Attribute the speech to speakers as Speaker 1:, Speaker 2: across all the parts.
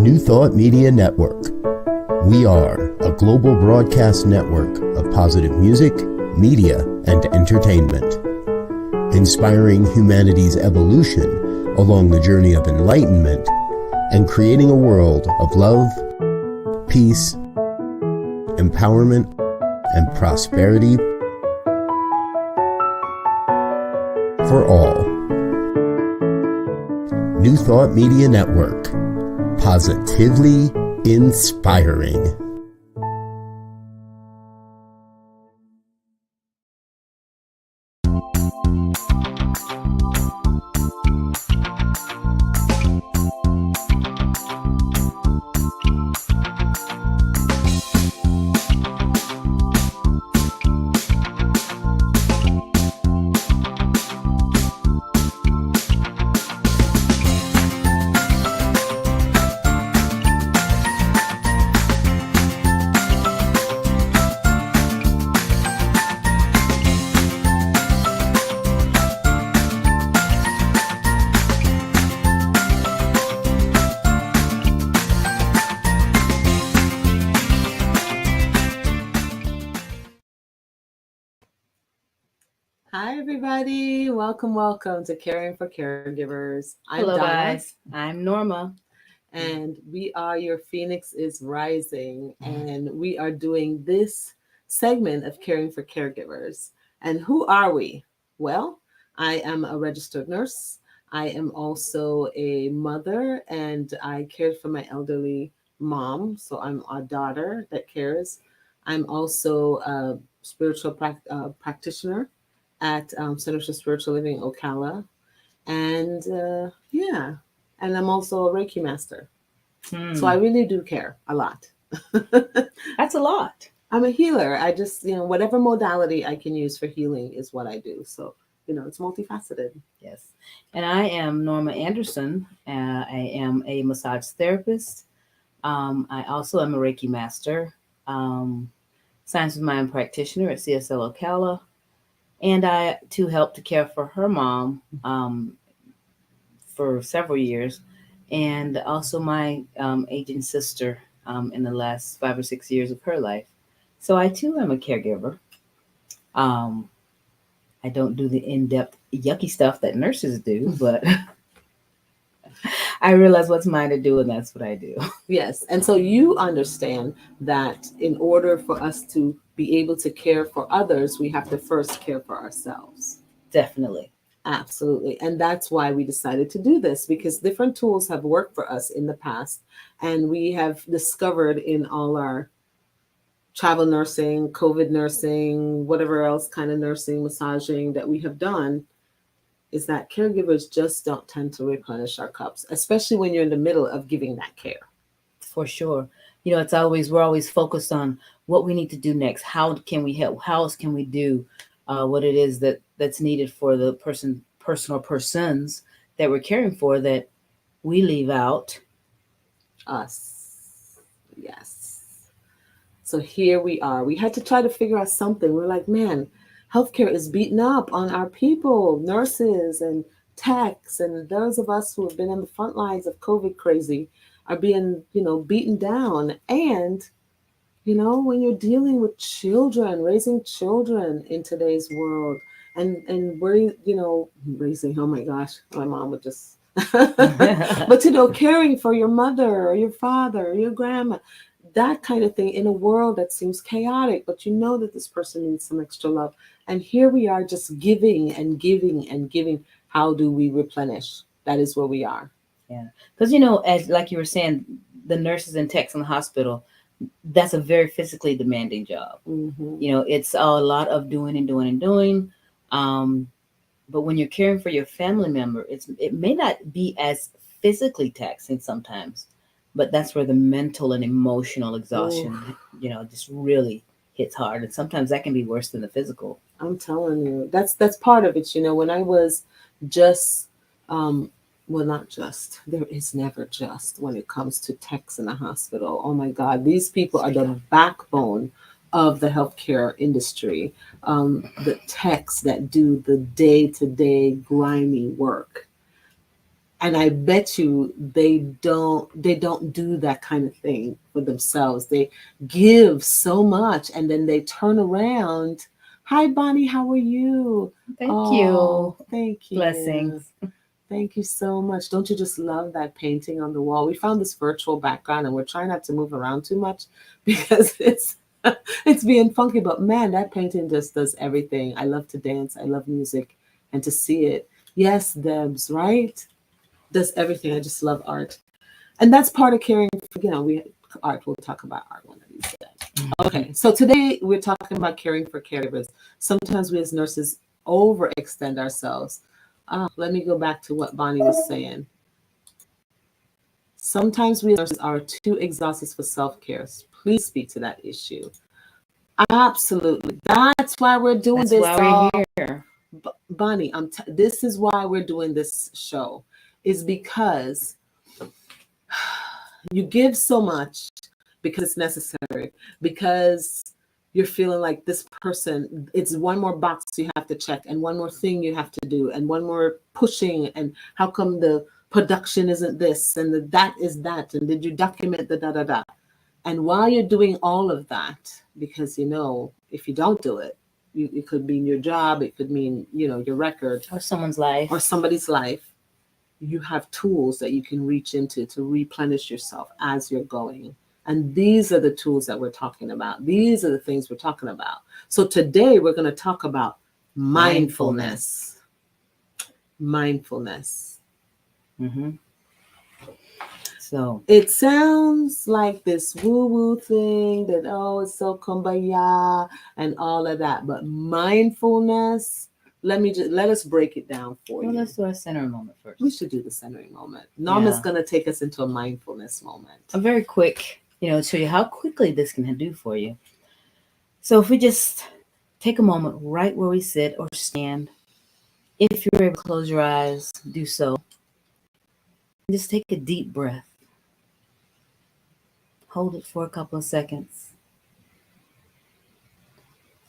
Speaker 1: New Thought Media Network. We are a global broadcast network of positive music, media, and entertainment, inspiring humanity's evolution along the journey of enlightenment and creating a world of love, peace, empowerment, and prosperity for all. New Thought Media Network. Positively inspiring.
Speaker 2: Hi, everybody. Welcome to Caring for Caregivers. I'm
Speaker 3: Hello,
Speaker 2: Donna,
Speaker 3: guys. I'm Norma.
Speaker 2: and we are your Phoenix is Rising, and we are doing this segment of Caring for Caregivers. And who are we? Well, I am a registered nurse. I am also a mother, and I cared for my elderly mom. So I'm a daughter that cares. I'm also a spiritual practitioner at Center for Spiritual Living, Ocala. And and I'm also a Reiki master. So I really do care a lot.
Speaker 3: That's a lot.
Speaker 2: I'm a healer. I just, whatever modality I can use for healing is what I do. So, it's multifaceted.
Speaker 3: Yes. And I am Norma Anderson. I am a massage therapist. I also am a Reiki master, science of mind practitioner at CSL Ocala. And I, too, helped to care for her mom for several years. And also my aging sister in the last 5 or 6 years of her life. So I, too, am a caregiver. I don't do the in-depth, yucky stuff that nurses do, but I realize what's mine to do, and that's what I do.
Speaker 2: Yes. And so you understand that in order for us to be able to care for others, we have to first care for ourselves.
Speaker 3: Definitely.
Speaker 2: Absolutely. And that's why we decided to do this, because different tools have worked for us in the past. And we have discovered in all our travel nursing, COVID nursing, whatever else kind of nursing, massaging that we have done, is that caregivers just don't tend to replenish our cups, especially when you're in the middle of giving that care.
Speaker 3: For sure. We're always focused on what we need to do next. How can we help? How else can we do what it is that's needed for the person or persons that we're caring for, that we leave out
Speaker 2: us. Yes. So here we are. We had to try to figure out something. We're like, man, healthcare is beaten up on our people, nurses and techs, and those of us who have been on the front lines of COVID crazy are being, beaten down. And, when you're dealing with children, raising children in today's world, and we're, raising, oh my gosh, my mom would just, but, caring for your mother or your father or your grandma, that kind of thing in a world that seems chaotic, but you know that this person needs some extra love. And here we are just giving and giving and giving. How do we replenish? That is where we are.
Speaker 3: Yeah. Because, as like you were saying, the nurses and techs in the hospital, that's a very physically demanding job.
Speaker 2: Mm-hmm.
Speaker 3: It's a lot of doing and doing and doing. But when you're caring for your family member, it may not be as physically taxing sometimes, but that's where the mental and emotional exhaustion, just really hits hard. And sometimes that can be worse than the physical.
Speaker 2: I'm telling you, that's part of it. When I was just, well, not just, there is never just when it comes to techs in a hospital. Oh my God, these people are the backbone of the healthcare industry. The techs that do the day-to-day grimy work. And I bet you they don't do that kind of thing for themselves. They give so much and then they turn around. Hi Bonnie, how are you?
Speaker 3: Thank you.
Speaker 2: Thank you.
Speaker 3: Blessings.
Speaker 2: Thank you so much. Don't you just love that painting on the wall? We found this virtual background and we're trying not to move around too much because it's being funky, but man, that painting just does everything. I love to dance. I love music and to see it. Yes, Debs, right? Does everything. I just love art. And that's part of caring for, we'll talk about art one of these days. Okay, so today we're talking about caring for caregivers. Sometimes we as nurses overextend ourselves. Let me go back to what Bonnie was saying. Sometimes we as nurses are too exhausted for self-care. Please speak to that issue. Absolutely. That's why we're doing this.
Speaker 3: That's why we're here.
Speaker 2: Bonnie, this is why we're doing this show, is because you give so much because it's necessary, because you're feeling like this person, it's one more box you have to check and one more thing you have to do and one more pushing, and how come the production isn't this and that is that, and did you document the da-da-da? And while you're doing all of that, because if you don't do it, it could mean your job, it could mean your record
Speaker 3: Or someone's life.
Speaker 2: or somebody's life. You have tools that you can reach into to replenish yourself as you're going. And these are the tools that we're talking about. These are the things we're talking about. So today we're going to talk about mindfulness. Mindfulness.
Speaker 3: Mm-hmm. So
Speaker 2: it sounds like this woo-woo thing that, it's so kumbaya and all of that. But mindfulness, let us break it down for you.
Speaker 3: Let's do our centering moment first.
Speaker 2: We should do the centering moment. Norma's going to take us into a mindfulness moment.
Speaker 3: A very quick, to show you how quickly this can do for you. So if we just take a moment right where we sit or stand, if you're able to close your eyes, do so. Just take a deep breath. Hold it for a couple of seconds.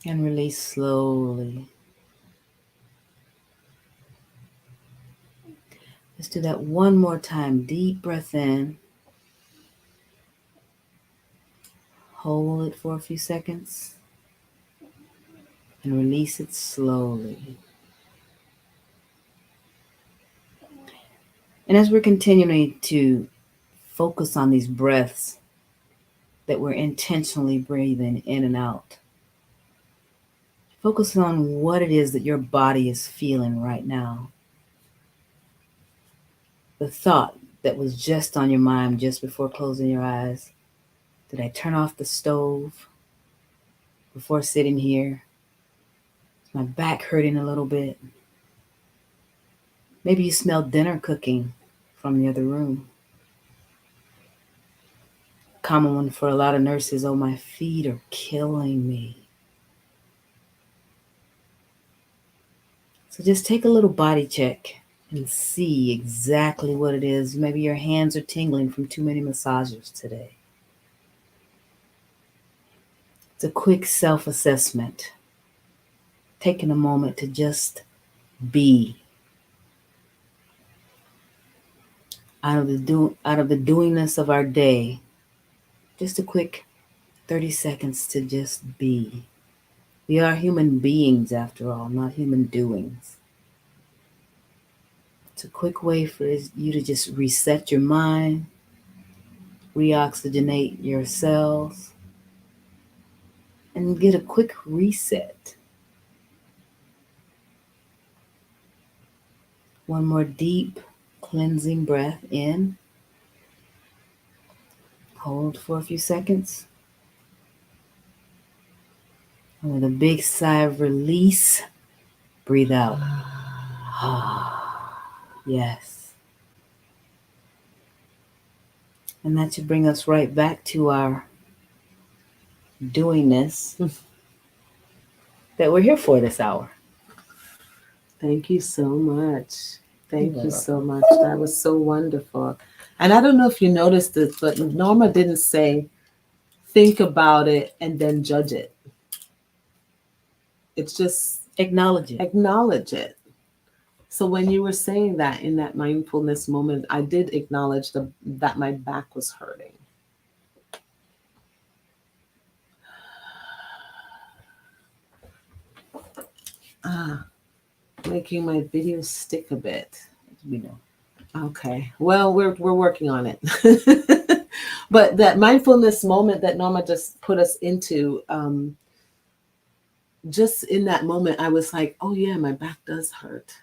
Speaker 3: And release slowly. Let's do that one more time. Deep breath in. Hold it for a few seconds. And release it slowly. And as we're continuing to focus on these breaths that we're intentionally breathing in and out, focus on what it is that your body is feeling right now. The thought that was just on your mind just before closing your eyes. Did I turn off the stove before sitting here? Is my back hurting a little bit? Maybe you smell dinner cooking from the other room. Common one for a lot of nurses, my feet are killing me. So just take a little body check and see exactly what it is. Maybe your hands are tingling from too many massages today. It's a quick self-assessment. Taking a moment to just be. Out of the doingness of our day, just a quick 30 seconds to just be. We are human beings after all, not human doings. It's a quick way for you to just reset your mind, reoxygenate your cells, and get a quick reset. One more deep cleansing breath in. Hold for a few seconds. And with a big sigh of release, breathe out. Yes. And that should bring us right back to our doingness that we're here for this hour.
Speaker 2: Thank you so much. Thank you so much. That was so wonderful. And I don't know if you noticed this, but Norma didn't say, think about it and then judge it. It's just
Speaker 3: acknowledge it.
Speaker 2: Acknowledge it. So when you were saying that in that mindfulness moment, I did acknowledge that my back was hurting. Making my video stick a bit.
Speaker 3: You know.
Speaker 2: Okay. Well, we're working on it. But that mindfulness moment that Norma just put us into, just in that moment, I was like, oh yeah, my back does hurt.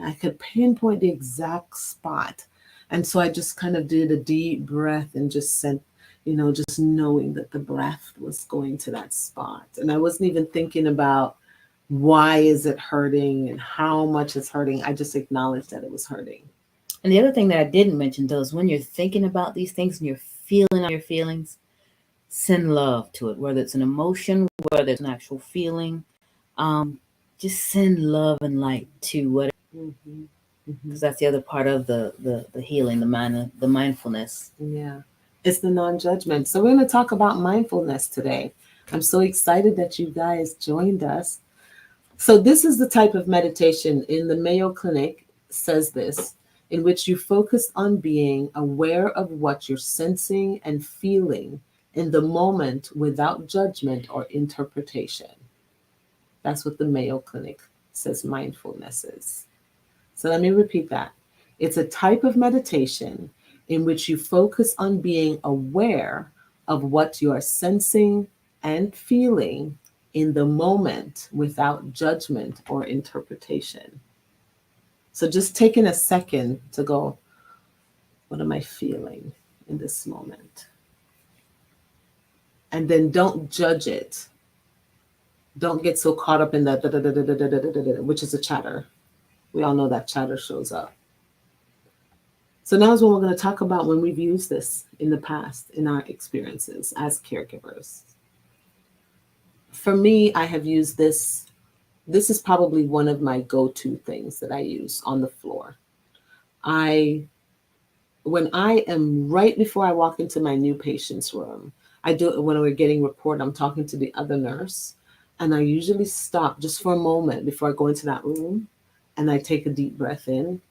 Speaker 2: I could pinpoint the exact spot. And so I just kind of did a deep breath and just sent, just knowing that the breath was going to that spot. And I wasn't even thinking about why is it hurting and how much it's hurting. I just acknowledged that it was hurting.
Speaker 3: And the other thing that I didn't mention, though, is when you're thinking about these things and you're feeling your feelings, send love to it, whether it's an emotion, whether it's an actual feeling. Just send love and light to whatever. Because that's the other part of the healing, the mindfulness.
Speaker 2: Yeah, it's the non-judgment. So we're going to talk about mindfulness today. I'm so excited that you guys joined us. So this is the type of meditation in the Mayo Clinic says this, in which you focus on being aware of what you're sensing and feeling in the moment without judgment or interpretation. That's what the Mayo Clinic says mindfulness is. So let me repeat that. It's a type of meditation in which you focus on being aware of what you are sensing and feeling in the moment without judgment or interpretation. So just taking a second to go, what am I feeling in this moment? And then don't judge it. Don't get so caught up in that, which is a chatter. We all know that chatter shows up. So now is when we're going to talk about when we've used this in the past in our experiences as caregivers. For me, I have used this. This is probably one of my go-to things that I use on the floor. When I am right before I walk into my new patient's room, I do it when we're getting report, I'm talking to the other nurse, and I usually stop just for a moment before I go into that room, and I take a deep breath in,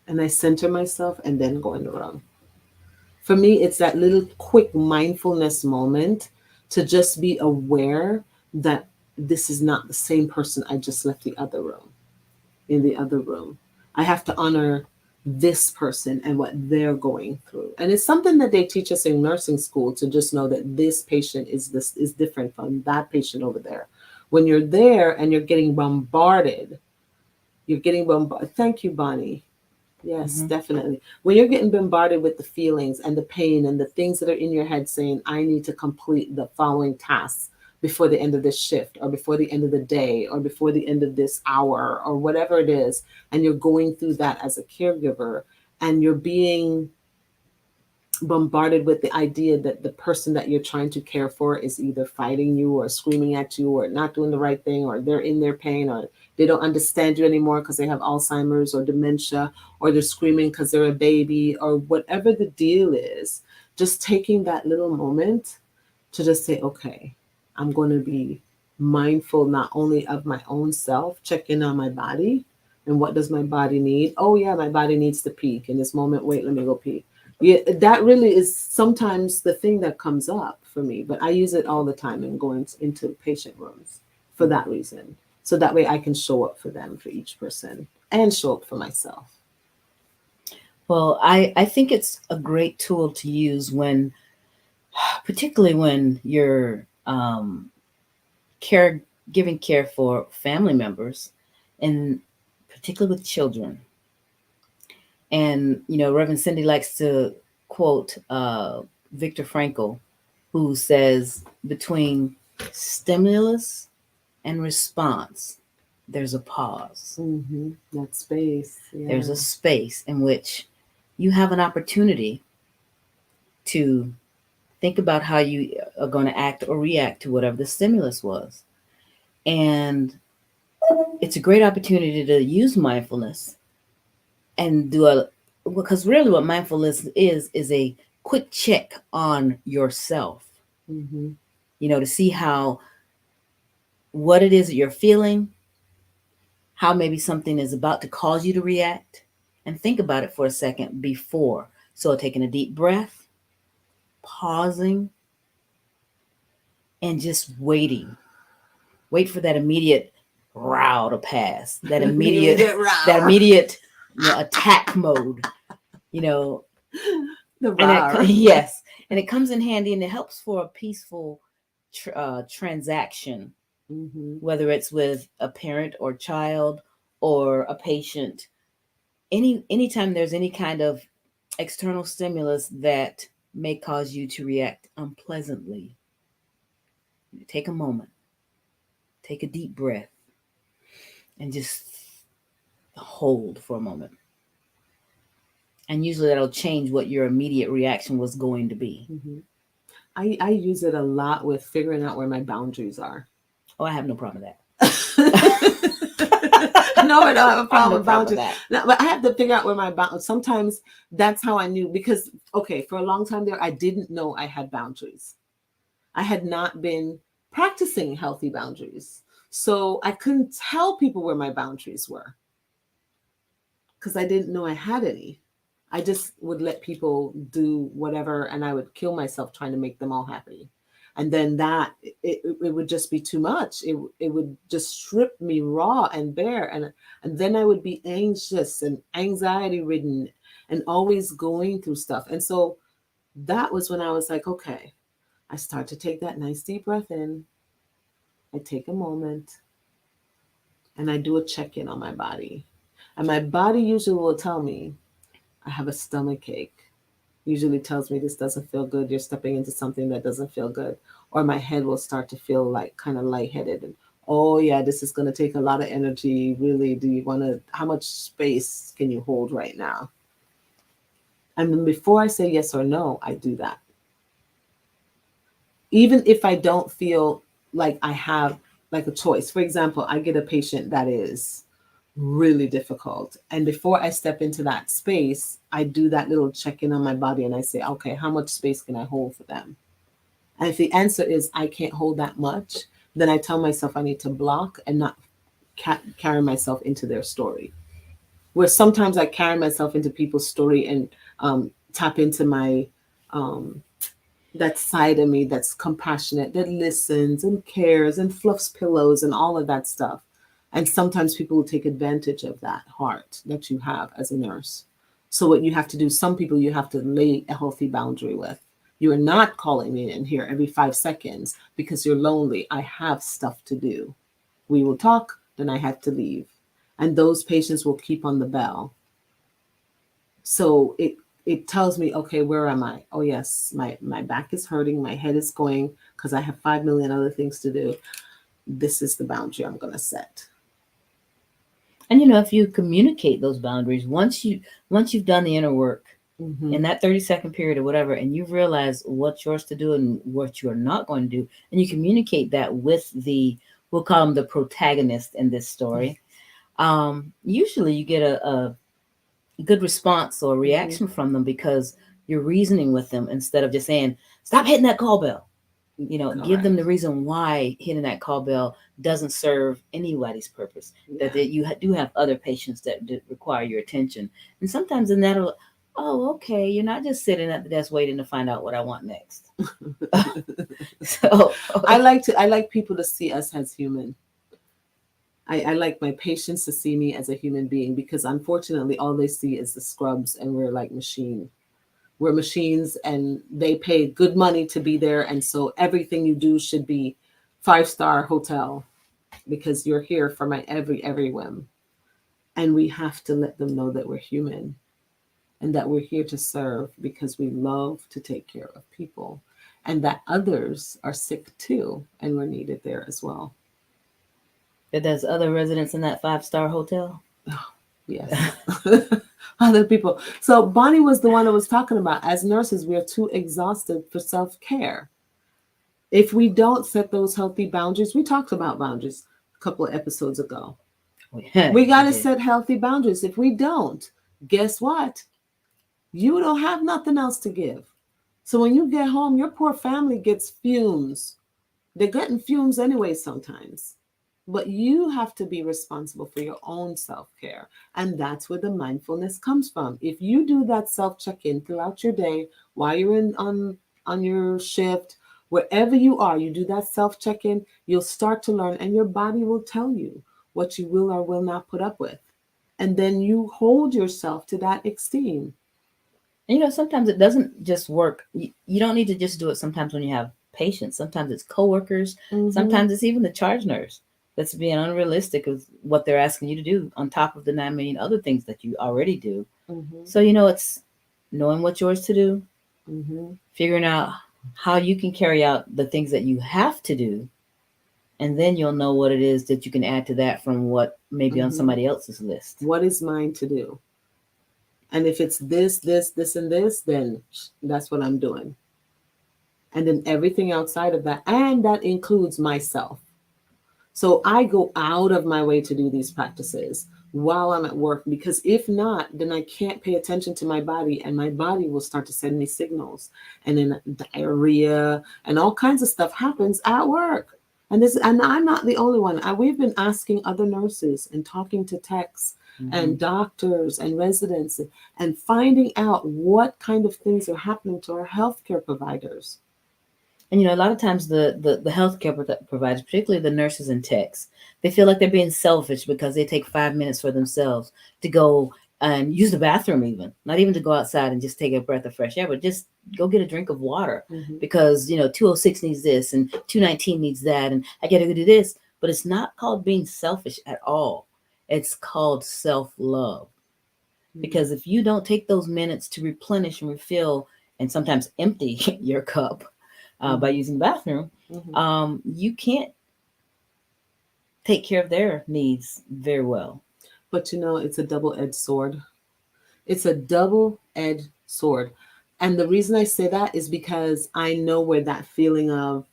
Speaker 2: and I center myself and then go in the room. For me, it's that little quick mindfulness moment to just be aware that this is not the same person I just left in the other room. I have to honor this person and what they're going through. And it's something that they teach us in nursing school, to just know that this patient is different from that patient over there. When you're there and you're getting bombarded, Thank you, Bonnie. Yes, definitely. When you're getting bombarded with the feelings and the pain and the things that are in your head saying, I need to complete the following tasks before the end of this shift, or before the end of the day, or before the end of this hour, or whatever it is, and you're going through that as a caregiver, and you're being bombarded with the idea that the person that you're trying to care for is either fighting you or screaming at you or not doing the right thing, or they're in their pain, or they don't understand you anymore because they have Alzheimer's or dementia, or they're screaming because they're a baby, or whatever the deal is, just taking that little moment to just say, okay, I'm going to be mindful not only of my own self, check in on my body, and what does my body need? Oh yeah, my body needs to pee. In this moment, wait, let me go pee. Yeah, that really is sometimes the thing that comes up for me, but I use it all the time and going into patient rooms for that reason. So that way I can show up for them, for each person, and show up for myself.
Speaker 3: Well, I think it's a great tool to use particularly when you're giving care for family members, and particularly with children. And, Reverend Cindy likes to quote Viktor Frankl, who says, between stimulus and response, there's a pause.
Speaker 2: That space.
Speaker 3: Yeah. There's a space in which you have an opportunity to think about how you are going to act or react to whatever the stimulus was. And it's a great opportunity to use mindfulness and because really what mindfulness is a quick check on yourself, to see how what it is that you're feeling, how maybe something is about to cause you to react, and think about it for a second before. So taking a deep breath, pausing, and just waiting. Wait for that immediate row to pass. That immediate that immediate attack mode. You know,
Speaker 2: The
Speaker 3: and yes, and it comes in handy, and it helps for a peaceful transaction, whether it's with a parent or child or a patient. Anytime there's any kind of external stimulus that may cause you to react unpleasantly, take a moment, take a deep breath, and just hold for a moment. And usually that'll change what your immediate reaction was going to be.
Speaker 2: I use it a lot with figuring out where my boundaries are.
Speaker 3: Oh, I have no problem with that.
Speaker 2: No, I don't have a problem with boundaries. No, but I have to figure out where my boundaries. Sometimes that's how I knew, because for a long time there, I didn't know I had boundaries. I had not been practicing healthy boundaries, so I couldn't tell people where my boundaries were because I didn't know I had any. I just would let people do whatever, and I would kill myself trying to make them all happy. And then that it would just be too much. It would just strip me raw and bare, and then I would be anxious and anxiety ridden and always going through stuff. And so that was when I was like, okay, I start to take that nice deep breath in. I take a moment and I do a check-in on my body. And my body usually will tell me I have a stomach ache. Usually tells me this doesn't feel good. You're stepping into something that doesn't feel good. Or my head will start to feel like kind of lightheaded. And, oh yeah, this is going to take a lot of energy. Really, do you want to, how much space can you hold right now? And then before I say yes or no, I do that. Even if I don't feel like I have like a choice. For example, I get a patient that is really difficult. And before I step into that space, I do that little check-in on my body and I say, okay, how much space can I hold for them? And if the answer is I can't hold that much, then I tell myself I need to block and not carry myself into their story. Where sometimes I carry myself into people's story and tap into my that side of me that's compassionate, that listens and cares and fluffs pillows and all of that stuff. And sometimes people will take advantage of that heart that you have as a nurse. So what you have to do, some people you have to lay a healthy boundary with. You are not calling me in here every 5 seconds because you're lonely. I have stuff to do. We will talk, then I have to leave. And those patients will keep on the bell. So it tells me, okay, where am I? Oh yes, my back is hurting, my head is going because I have 5 million other things to do. This is the boundary I'm going to set.
Speaker 3: And if you communicate those boundaries, once you've done the inner work in that 30-second period or whatever, and you've realized what's yours to do and what you are not going to do, and you communicate that with we'll call them the protagonist in this story, usually you get a good response or reaction from them because you're reasoning with them instead of just saying, stop hitting that call bell. Give them the reason why hitting that call bell doesn't serve anybody's purpose. Yeah. That you do have other patients that require your attention. And sometimes in that'll, oh, okay, you're not just sitting at the desk waiting to find out what I want next. So
Speaker 2: I like people to see us as human. I like my patients to see me as a human being because unfortunately all they see is the scrubs and we're like machine. We're machines and they pay good money to be there. And so everything you do should be 5-star hotel because you're here for my every whim. And we have to let them know that we're human and that we're here to serve because we love to take care of people and that others are sick too. And we're needed there as well.
Speaker 3: That there's other residents in that 5-star hotel?
Speaker 2: Oh, yes. Other people. So Bonnie was the one that was talking about, as nurses, we are too exhausted for self-care. If we don't set those healthy boundaries, we talked about boundaries a couple of episodes ago. We got to set healthy boundaries. If we don't, guess what? You don't have nothing else to give. So when you get home, your poor family gets fumes. They're getting fumes anyway sometimes. But you have to be responsible for your own self-care. And that's where the mindfulness comes from. If you do that self-check-in throughout your day, while you're on your shift, wherever you are, you do that self-check-in, you'll start to learn, and your body will tell you what you will or will not put up with. And then you hold yourself to that esteem.
Speaker 3: And sometimes it doesn't just work. You don't need to just do it sometimes when you have patients. Sometimes it's coworkers.
Speaker 2: Mm-hmm.
Speaker 3: Sometimes it's even the charge nurse that's being unrealistic with what they're asking you to do on top of the 9 million other things that you already do.
Speaker 2: Mm-hmm.
Speaker 3: So, it's knowing what's yours to do,
Speaker 2: Mm-hmm.
Speaker 3: figuring out how you can carry out the things that you have to do, and then you'll know what it is that you can add to that from what may be on somebody else's list.
Speaker 2: What is mine to do? And if it's this, and this, then that's what I'm doing. And then everything outside of that, and that includes myself. So I go out of my way to do these practices while I'm at work, because if not, then I can't pay attention to my body, and my body will start to send me signals. And then diarrhea and all kinds of stuff happens at work. And I'm not the only one. We've been asking other nurses and talking to techs and doctors and residents and finding out what kind of things are happening to our healthcare providers.
Speaker 3: And a lot of times the healthcare providers, particularly the nurses and techs, they feel like they're being selfish because they take 5 minutes for themselves to go and use the bathroom, even not even to go outside and just take a breath of fresh air, but just go get a drink of water because 206 needs this and 219 needs that, and I got to go do this. But it's not called being selfish at all. It's called self-love. Because if you don't take those minutes to replenish and refill and sometimes empty your cup by using the bathroom, you can't take care of their needs very well.
Speaker 2: But it's a double-edged sword. It's a double-edged sword. And the reason I say that is because I know where that feeling of,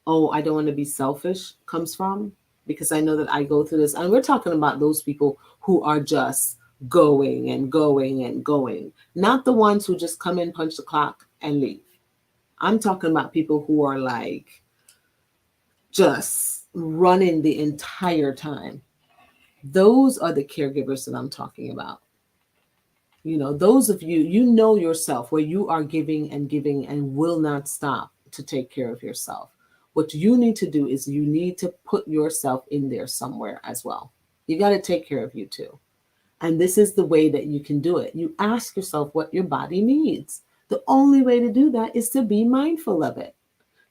Speaker 2: oh, I don't want to be selfish comes from, because I know that I go through this. And we're talking about those people who are just going and going and going, not the ones who just come in, punch the clock, and leave. I'm talking about people who are like just running the entire time. Those are the caregivers that I'm talking about. Those of you, yourself, where you are giving and will not stop to take care of yourself. What you need to do is you need to put yourself in there somewhere as well. You got to take care of you too. And this is the way that you can do it. You ask yourself what your body needs. The only way to do that is to be mindful of it,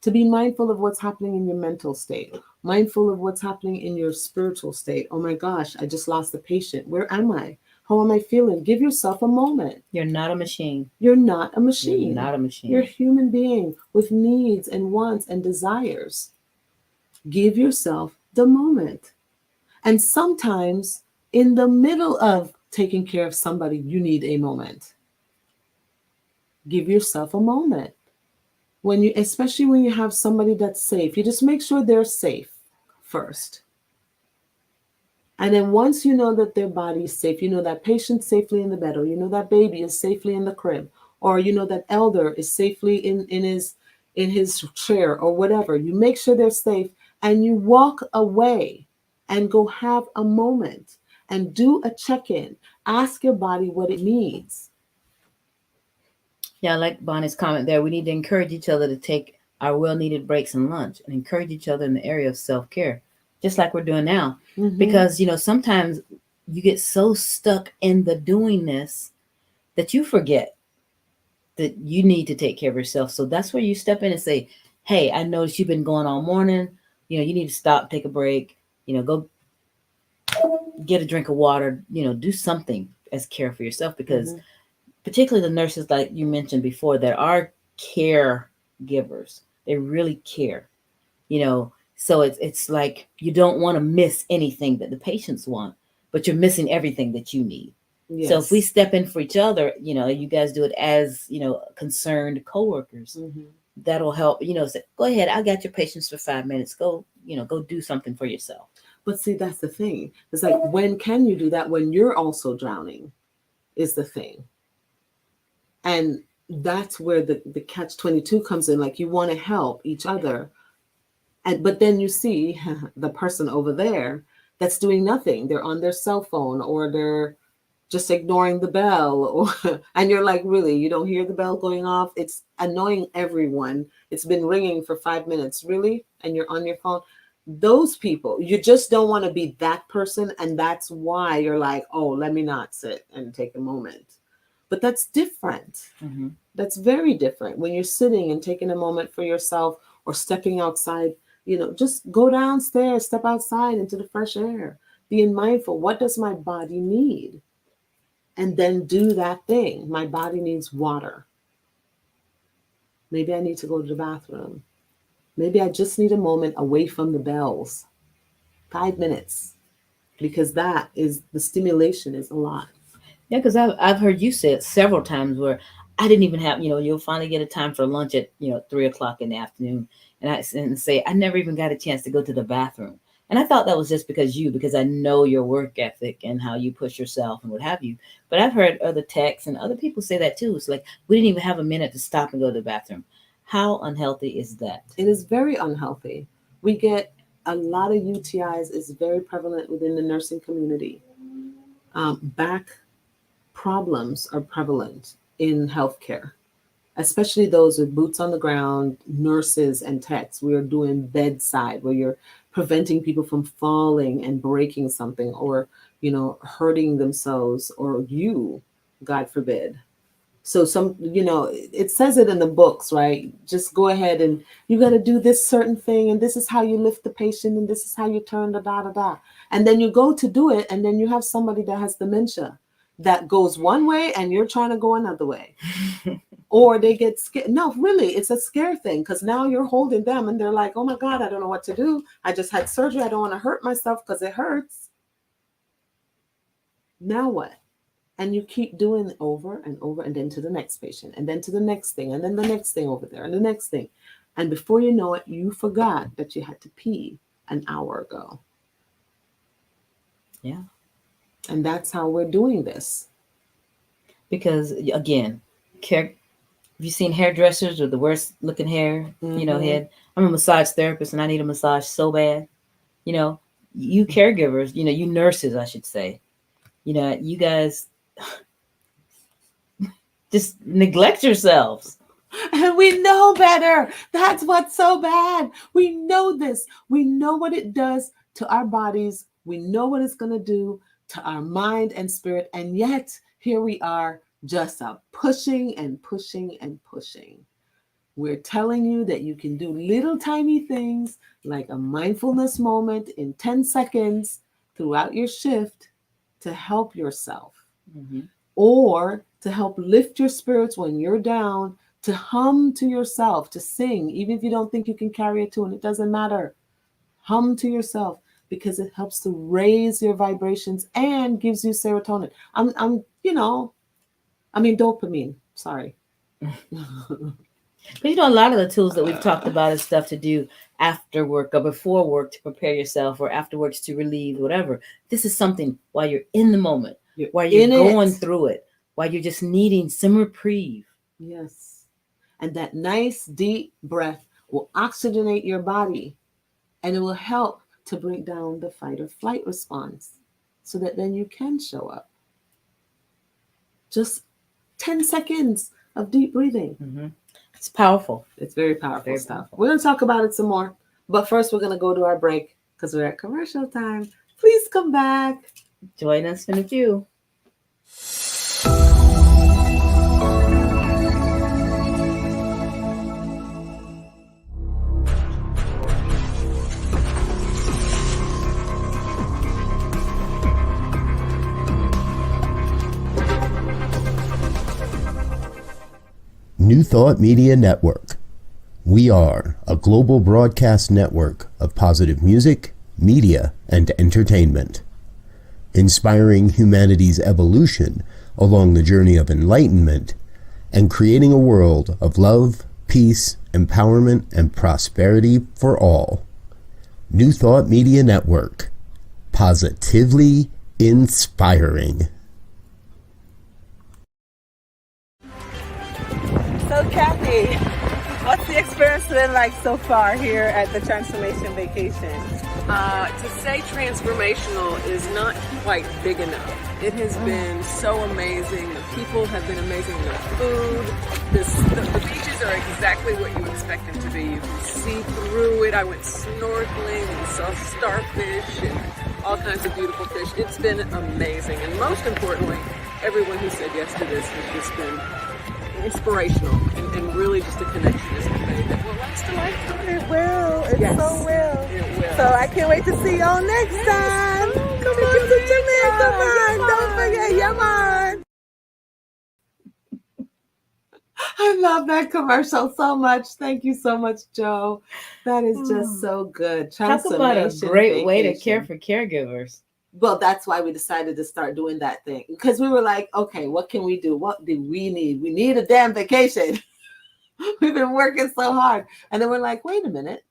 Speaker 2: to be mindful of what's happening in your mental state, mindful of what's happening in your spiritual state. Oh my gosh, I just lost a patient. Where am I? How am I feeling? Give yourself a moment.
Speaker 3: You're not a machine.
Speaker 2: You're not a machine.
Speaker 3: You're not a machine.
Speaker 2: You're a human being with needs and wants and desires. Give yourself the moment. And sometimes in the middle of taking care of somebody, you need a moment. Give yourself a moment. Especially when you have somebody that's safe, you just make sure they're safe first. And then once you know that their body is safe, that patient's safely in the bed, or that baby is safely in the crib, or that elder is safely in his chair or whatever, you make sure they're safe, and you walk away and go have a moment and do a check-in. Ask your body what it needs.
Speaker 3: Yeah, I like Bonnie's comment there. We need to encourage each other to take our well-needed breaks and lunch, and encourage each other in the area of self-care, just like we're doing now. Because, sometimes you get so stuck in the doingness that you forget that you need to take care of yourself. So that's where you step in and say, hey, I noticed you've been going all morning. You need to stop, take a break, go get a drink of water, do something as care for yourself. Because particularly the nurses, like you mentioned before, that are caregivers, they really care, so it's like you don't want to miss anything that the patients want, but you're missing everything that you need. Yes. So if we step in for each other, you guys do it as, concerned coworkers, that'll help, say, go ahead, I got your patients for 5 minutes. Go do something for yourself.
Speaker 2: But see, that's the thing. It's like, when can you do that? When you're also drowning is the thing. And that's where the catch-22 comes in. Like, you want to help each other, But then you see the person over there that's doing nothing. They're on their cell phone, or they're just ignoring the bell, or and you're like, really, you don't hear the bell going off? It's annoying everyone. It's been ringing for 5 minutes, really, and you're on your phone. Those people, you just don't want to be that person, and that's why you're like, oh, let me not sit and take a moment. But that's different.
Speaker 3: Mm-hmm.
Speaker 2: That's very different when you're sitting and taking a moment for yourself, or stepping outside. Just go downstairs, step outside into the fresh air, being mindful. What does my body need? And then do that thing. My body needs water. Maybe I need to go to the bathroom. Maybe I just need a moment away from the bells. 5 minutes. Because the stimulation is a lot.
Speaker 3: Yeah, because I've heard you say it several times where I didn't even have, you'll finally get a time for lunch at, 3 o'clock in the afternoon. And say, I never even got a chance to go to the bathroom. And I thought that was just because I know your work ethic and how you push yourself and what have you. But I've heard other techs and other people say that too. It's like, we didn't even have a minute to stop and go to the bathroom. How unhealthy is that?
Speaker 2: It is very unhealthy. We get a lot of UTIs. Is very prevalent within the nursing community. Back problems are prevalent in healthcare, especially those with boots on the ground, nurses and techs. We are doing bedside, where you're preventing people from falling and breaking something, or, hurting themselves, or you, God forbid. So it says it in the books, right? Just go ahead and you got to do this certain thing, and this is how you lift the patient, and this is how you turn the da. And then you go to do it, and then you have somebody that has dementia that goes one way and you're trying to go another way. Or they get scared. No, really, it's a scare thing, because now you're holding them and they're like, oh my God, I don't know what to do. I just had surgery. I don't want to hurt myself because it hurts. Now what? And you keep doing it over and over, and then to the next patient, and then to the next thing, and then the next thing over there, and the next thing. And before you know it, you forgot that you had to pee an hour ago.
Speaker 3: Yeah.
Speaker 2: And that's how we're doing this.
Speaker 3: Because, again, have you seen hairdressers with the worst looking hair, head? I'm a massage therapist, and I need a massage so bad. You caregivers, you nurses, I should say, you guys just neglect yourselves.
Speaker 2: And we know better. That's what's so bad. We know this. We know what it does to our bodies. We know what it's going to do to our mind and spirit. And yet, here we are, just pushing and pushing and pushing. We're telling you that you can do little tiny things, like a mindfulness moment in 10 seconds throughout your shift, to help yourself.
Speaker 3: Mm-hmm.
Speaker 2: Or to help lift your spirits when you're down, to hum to yourself, to sing, even if you don't think you can carry a tune. It doesn't matter. Hum to yourself, because it helps to raise your vibrations and gives you serotonin. Dopamine. Sorry.
Speaker 3: But a lot of the tools that we've talked about is stuff to do after work or before work to prepare yourself, or afterwards to relieve, whatever. This is something while you're in the moment, while you're going through it, while you're just needing some reprieve.
Speaker 2: Yes. And that nice deep breath will oxygenate your body, and it will help to break down the fight or flight response, so that then you can show up. Just 10 seconds of deep breathing.
Speaker 3: Mm-hmm. It's powerful.
Speaker 2: It's very powerful stuff. We're going to talk about it some more. But first, we're going to go to our break, because we're at commercial time. Please come back.
Speaker 3: Join us in a few.
Speaker 1: New Thought Media Network. We are a global broadcast network of positive music, media, and entertainment, inspiring humanity's evolution along the journey of enlightenment, and creating a world of love, peace, empowerment, and prosperity for all. New Thought Media Network. Positively inspiring.
Speaker 2: So Kathy, What's the experience been like so far here at the Transformation Vacation?
Speaker 4: To say transformational is not quite big enough. It has been so amazing. The people have been amazing. The food, the beaches are exactly what you expect them to be. You can see through it. I went snorkeling and saw starfish and all kinds of beautiful fish. It's been amazing. And most importantly, everyone who said yes to this has just been inspirational and really just a connection is made that will last a lifetime.
Speaker 2: It will. It
Speaker 4: Yes.
Speaker 2: so will.
Speaker 4: It will.
Speaker 2: So I can't wait to see y'all next time. Come on to Jamaica, man. Don't forget, yeah, man. I love that commercial so much. Thank you so much, Joe. That is just so good.
Speaker 3: Talk about a
Speaker 2: Transformation
Speaker 3: great way to
Speaker 2: vacation.
Speaker 3: care for caregivers.
Speaker 2: Well, that's why we decided to start doing that thing, because we were like, okay, what can we do? What do we need? We need a damn vacation. We've been working so hard. And then we're like, wait a minute.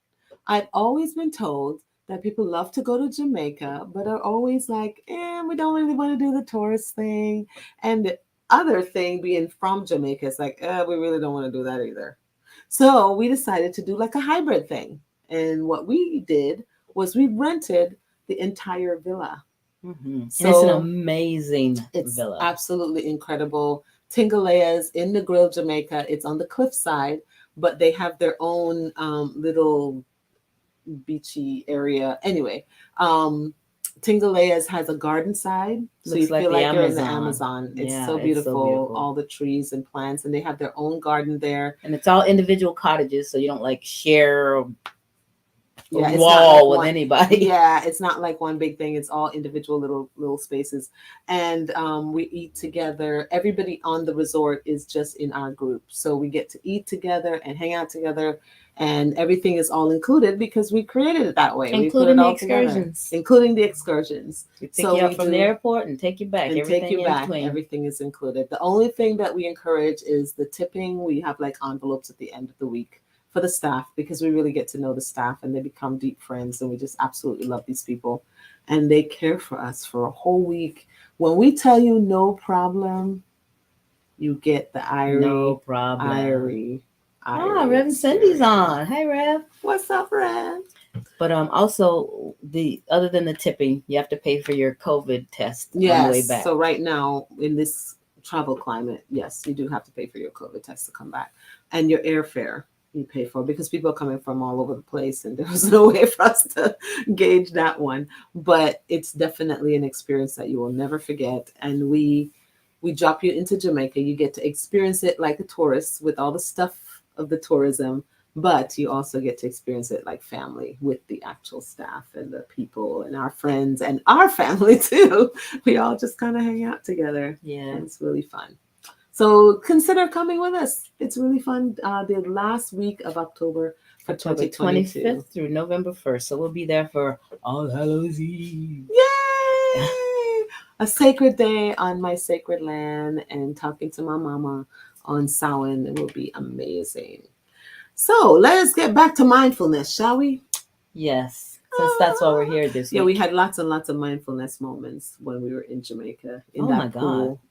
Speaker 2: I've always been told that people love to go to Jamaica, but are always like, we don't really want to do the tourist thing. And the other thing being from Jamaica is like, we really don't want to do that either. So we decided to do like a hybrid thing. And what we did was we rented the entire villa.
Speaker 3: Mm-hmm.
Speaker 2: So
Speaker 3: and it's an amazing
Speaker 2: it's
Speaker 3: villa.
Speaker 2: absolutely incredible. Tingalea's in the Grill, Jamaica. It's on the cliffside, but they have their own little beachy area. Anyway, Tingalea's has a garden side, so
Speaker 3: Looks
Speaker 2: you
Speaker 3: like
Speaker 2: feel
Speaker 3: the
Speaker 2: like you're in the
Speaker 3: Amazon.
Speaker 2: Amazon. It's
Speaker 3: Yeah,
Speaker 2: so
Speaker 3: it's so
Speaker 2: beautiful.
Speaker 3: beautiful.
Speaker 2: All the trees and plants, and they have their own garden there.
Speaker 3: And it's all individual cottages, so you don't like share a
Speaker 2: Yeah, it's not
Speaker 3: wall
Speaker 2: like
Speaker 3: with
Speaker 2: one-
Speaker 3: anybody.
Speaker 2: Yeah, it's not like one big thing. It's all individual little spaces, and we eat together. Everybody on the resort is just in our group, so we get to eat together and hang out together, and everything is all included because we created it that way. We put
Speaker 3: Including
Speaker 2: it
Speaker 3: the
Speaker 2: all together,
Speaker 3: excursions.
Speaker 2: including the excursions.
Speaker 3: We pick
Speaker 2: So
Speaker 3: you up
Speaker 2: we
Speaker 3: from
Speaker 2: do-
Speaker 3: the airport and take you back.
Speaker 2: And
Speaker 3: Everything
Speaker 2: take you
Speaker 3: in
Speaker 2: back.
Speaker 3: between.
Speaker 2: Everything is included. The only thing that we encourage is the tipping. We have like envelopes at the end of the week for the staff, because we really get to know the staff and they become deep friends, and we just absolutely love these people, and they care for us for a whole week. When we tell you no problem, you get the
Speaker 3: No problem.
Speaker 2: Irie.
Speaker 3: Rev Cindy's on. Hi, Rev.
Speaker 2: What's up, Rev?
Speaker 3: But also other than the tipping, you have to pay for your COVID test on the way
Speaker 2: Yes.
Speaker 3: back.
Speaker 2: So right now in this travel climate, yes, you do have to pay for your COVID test to come back, and your airfare you pay for, because people are coming from all over the place, and there was no way for us to gauge that one. But it's definitely an experience that you will never forget. And we drop you into Jamaica. You get to experience it like a tourist with all the stuff of the tourism, but you also get to experience it like family with the actual staff and the people and our friends and our family too. We all just kind of hang out together.
Speaker 3: Yeah.
Speaker 2: And it's really fun. So consider coming with us. It's really fun. The last week of October for
Speaker 3: October
Speaker 2: 2022.
Speaker 3: 25th through November 1st. So we'll be there for All Hallows Eve.
Speaker 2: Yay! A sacred day on my sacred land, and talking to my mama on Samhain. It will be amazing. So let's get back to mindfulness, shall we?
Speaker 3: Yes, since that's why we're here this week.
Speaker 2: Yeah, we had lots and lots of mindfulness moments when we were in Jamaica. In
Speaker 3: Oh
Speaker 2: that
Speaker 3: my God.
Speaker 2: pool.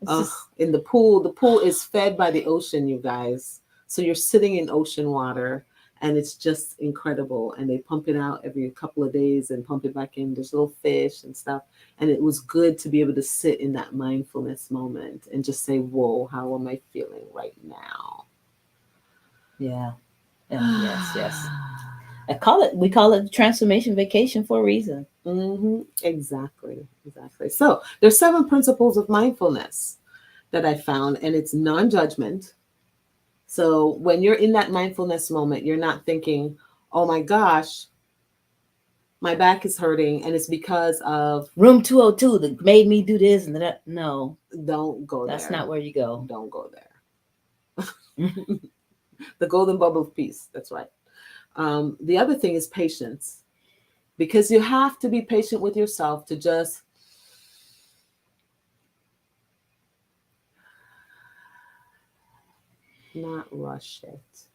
Speaker 3: It's just-
Speaker 2: In the pool. The pool is fed by the ocean, you guys. So you're sitting in ocean water, and it's just incredible. And they pump it out every couple of days and pump it back in. There's little fish and stuff. And it was good to be able to sit in that mindfulness moment and just say, whoa, how am I feeling right now?
Speaker 3: yeah. Yes. We call it transformation vacation for a reason.
Speaker 2: Exactly. So there's 7 principles of mindfulness that I found, and it's non-judgment. So when you're in that mindfulness moment, you're not thinking, oh my gosh, my back is hurting and it's because of
Speaker 3: Room 202 that made me do this and that. No,
Speaker 2: don't go there.
Speaker 3: that's not where you go.
Speaker 2: Don't go there. The golden bubble of peace. That's right. The other thing is patience, because you have to be patient with yourself to just not rush it.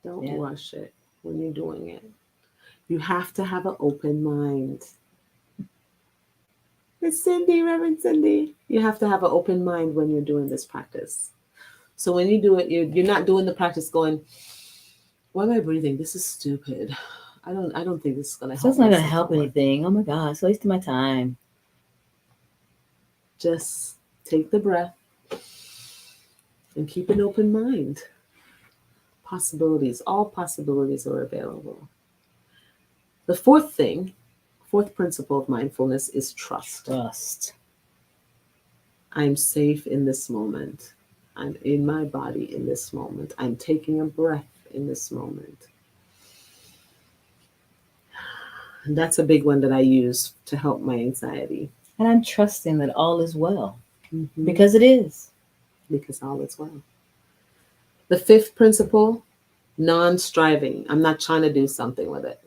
Speaker 2: Don't rush it when you're doing it. You have to have an open mind. It's Cindy, Reverend Cindy. You have to have an open mind when you're doing this practice. So when you do it, you're not doing the practice going, why am I breathing? This is stupid. I don't think this is gonna
Speaker 3: So
Speaker 2: help.
Speaker 3: it's not
Speaker 2: my
Speaker 3: gonna help
Speaker 2: second one."
Speaker 3: anything. Oh my God, it's wasting my time.
Speaker 2: Just take the breath and keep an open mind. Possibilities, all possibilities are available. The fourth principle of mindfulness is trust.
Speaker 3: Trust.
Speaker 2: I'm safe in this moment. I'm in my body in this moment. I'm taking a breath in this moment. And that's a big one that I use to help my anxiety.
Speaker 3: And I'm trusting that all is well.
Speaker 2: Mm-hmm.
Speaker 3: Because it is.
Speaker 2: Because all is well. The fifth principle, non-striving. I'm not trying to do something with it.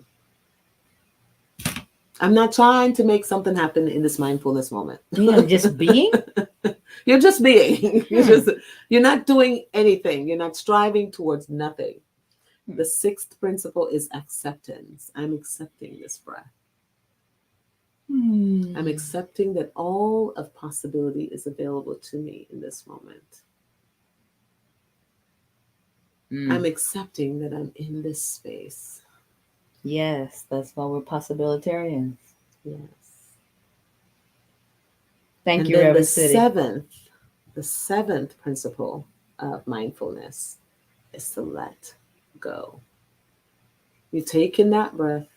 Speaker 2: I'm not trying to make something happen in this mindfulness moment.
Speaker 3: I'm just being?
Speaker 2: You're just being. You're not doing anything. You're not striving towards nothing. The sixth principle is acceptance. I'm accepting this breath. I'm accepting that all of possibility is available to me in this moment. I'm accepting that I'm in this space.
Speaker 3: Yes, that's why we're possibilitarians.
Speaker 2: Yes.
Speaker 3: Thank you,
Speaker 2: then
Speaker 3: River City.
Speaker 2: The seventh principle of mindfulness is to let go. You take in that breath.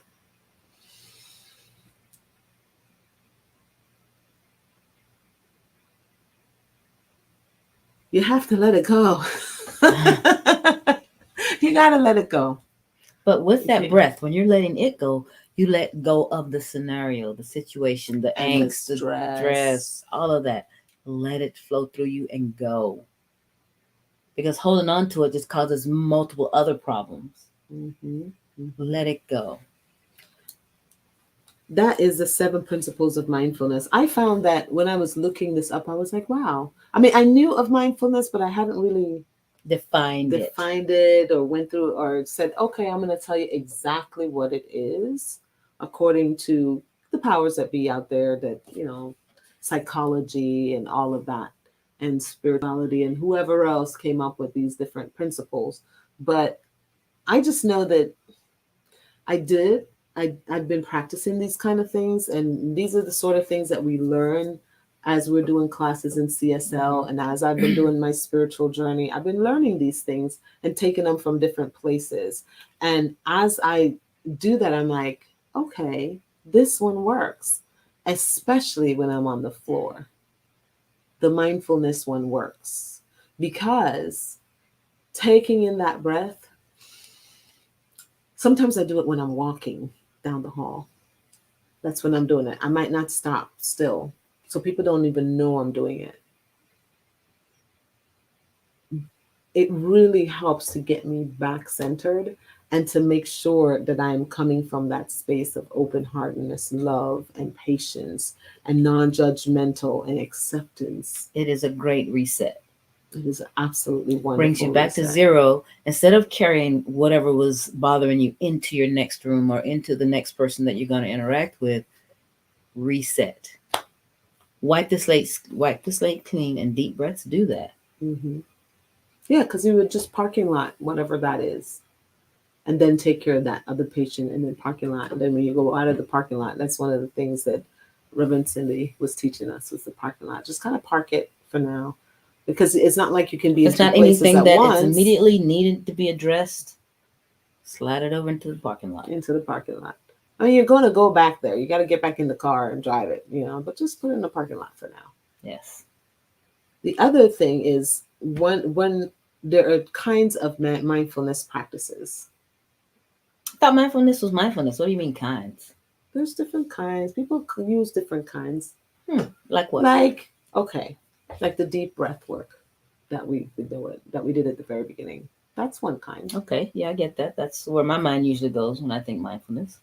Speaker 2: You have to let it go. You got to let it go.
Speaker 3: But with that breath, when you're letting it go, you let go of the scenario, the situation, the
Speaker 2: And
Speaker 3: angst,
Speaker 2: the
Speaker 3: the stress, all of that. Let it flow through you and go. Because holding on to it just causes multiple other problems.
Speaker 2: Mm-hmm. Mm-hmm.
Speaker 3: Let it go.
Speaker 2: That is the 7 principles of mindfulness. I found that when I was looking this up, I was like, wow. I mean, I knew of mindfulness, but I hadn't really defined it or went through or said, okay, I'm going to tell you exactly what it is according to the powers that be out there that, psychology and all of that and spirituality and whoever else came up with these different principles. But I just know that I've been practicing these kind of things, and these are the sort of things that we learn as we're doing classes in CSL, and as I've been doing my spiritual journey. I've been learning these things and taking them from different places. And as I do that, I'm like, okay, this one works, especially when I'm on the floor. The mindfulness one works because taking in that breath, sometimes I do it when I'm walking down the hall. That's when I'm doing it. I might not stop still. So people don't even know I'm doing it. It really helps to get me back centered and to make sure that I'm coming from that space of open-heartedness, love, and patience, and non-judgmental and acceptance.
Speaker 3: It is a great reset.
Speaker 2: It is absolutely wonderful.
Speaker 3: Brings you back to zero. Instead of carrying whatever was bothering you into your next room or into the next person that you're going to interact with, reset. Wipe the slate clean, and deep breaths do that.
Speaker 2: Mm-hmm. Yeah, because you would just parking lot, whatever that is, and then take care of that other patient, and then parking lot. And then when you go out of the parking lot, that's one of the things that Reverend Cindy was teaching us was the parking lot. Just kind of park it for now. Because it's not like you can be.
Speaker 3: It's not anything that is immediately needed to be addressed. Slide it over into the parking lot.
Speaker 2: I mean, you're going to go back there. You got to get back in the car and drive it, but just put it in the parking lot for now.
Speaker 3: Yes.
Speaker 2: The other thing is when there are kinds of mindfulness practices.
Speaker 3: I thought mindfulness was mindfulness. What do you mean kinds?
Speaker 2: There's different kinds. People use different kinds.
Speaker 3: Like what?
Speaker 2: Like the deep breath work that we did at the very beginning. That's one kind.
Speaker 3: Okay, yeah, I get that. That's where my mind usually goes when I think mindfulness.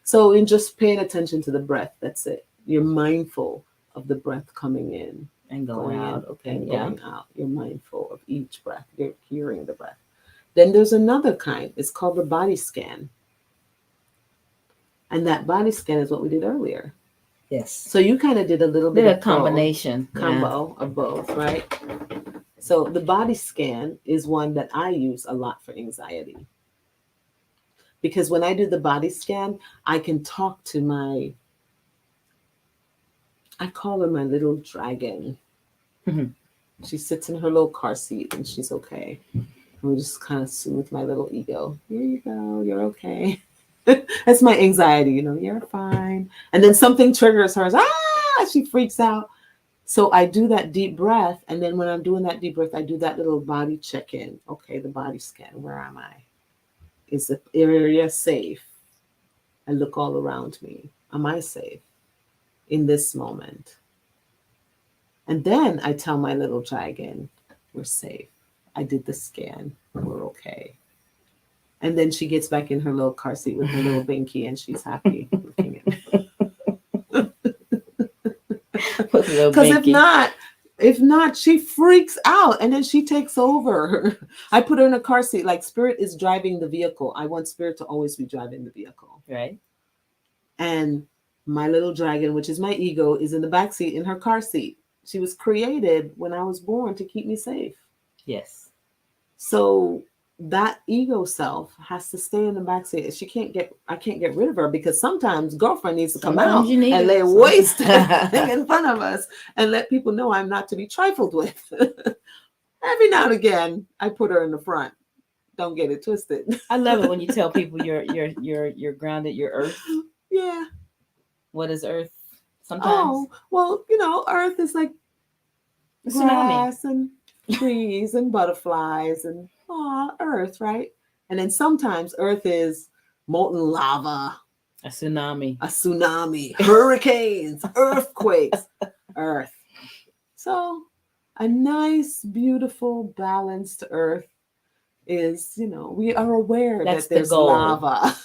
Speaker 2: So in just paying attention to the breath, that's it. You're mindful of the breath coming in
Speaker 3: and going out.
Speaker 2: Going out. You're mindful of each breath. You're hearing the breath. Then there's another kind. It's called the body scan. And that body scan is what we did earlier.
Speaker 3: Yes.
Speaker 2: So you kind of did a little bit of
Speaker 3: combination
Speaker 2: combo of both, right? So the body scan is one that I use a lot for anxiety. Because when I do the body scan, I can talk to I call her my little dragon.
Speaker 3: Mhm.
Speaker 2: She sits in her little car seat and she's okay. And we just kind of soothe my little ego. Here you go, you're okay. That's my anxiety, you're fine. And then something triggers her. She freaks out. So I do that deep breath. And then when I'm doing that deep breath, I do that little body check-in. Okay, the body scan. Where am I? Is the area safe? I look all around me. Am I safe in this moment? And then I tell my little dragon, we're safe. I did the scan. We're okay. And then she gets back in her little car seat with her little binky and she's happy looking at me. Because if not, she freaks out and then she takes over. I put her in a car seat, like Spirit is driving the vehicle. I want Spirit to always be driving the vehicle.
Speaker 3: Right.
Speaker 2: And my little dragon, which is my ego, is in the back seat in her car seat. She was created when I was born to keep me safe.
Speaker 3: Yes.
Speaker 2: So that ego self has to stay in the back seat. I can't get rid of her because sometimes girlfriend needs to come out and lay waste in front of us and let people know I'm not to be trifled with. Every now and again, I put her in the front. Don't get it twisted.
Speaker 3: I love it when you tell people you're grounded, you're earth.
Speaker 2: Yeah.
Speaker 3: What is earth? Sometimes.
Speaker 2: Oh, well, earth is like grass and trees and butterflies and earth, right? And then sometimes earth is molten lava,
Speaker 3: a tsunami,
Speaker 2: hurricanes, earthquakes, earth. So a nice, beautiful, balanced earth is, we are aware that there's lava.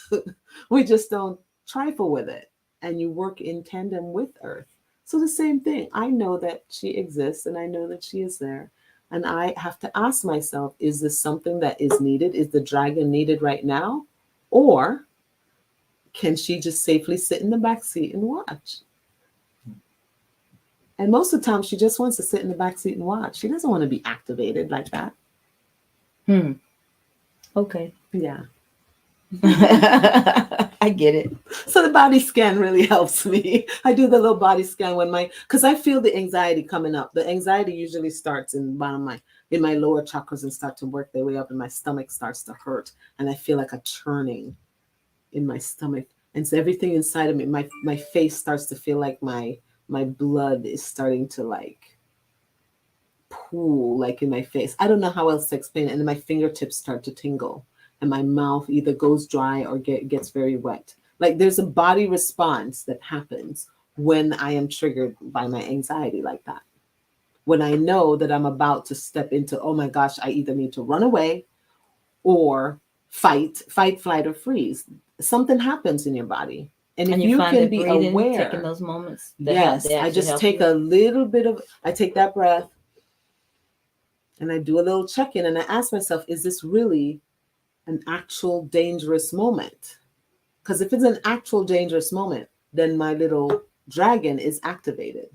Speaker 2: We just don't trifle with it. And you work in tandem with earth. So the same thing. I know that she exists and I know that she is there. And I have to ask myself, is this something that is needed? Is the dragon needed right now? Or can she just safely sit in the back seat and watch? And most of the time, she just wants to sit in the back seat and watch. She doesn't want to be activated like that.
Speaker 3: Okay.
Speaker 2: Yeah.
Speaker 3: I get it.
Speaker 2: So the body scan really helps me. I do the little body scan because I feel the anxiety coming up. The anxiety usually starts in my lower chakras and start to work their way up, and my stomach starts to hurt, and I feel like a churning in my stomach, and so everything inside of me, my face starts to feel like my blood is starting to like pool like in my face. I don't know how else to explain it, and then my fingertips start to tingle. And my mouth either goes dry or gets very wet. Like there's a body response that happens when I am triggered by my anxiety like that. When I know that I'm about to step into, oh my gosh, I either need to run away or fight, flight, or freeze. Something happens in your body. And if you can be aware,
Speaker 3: taking those moments.
Speaker 2: Yes, I just take a little bit I take that breath and I do a little check-in and I ask myself, is this really an actual dangerous moment? Because if it's an actual dangerous moment, then my little dragon is activated.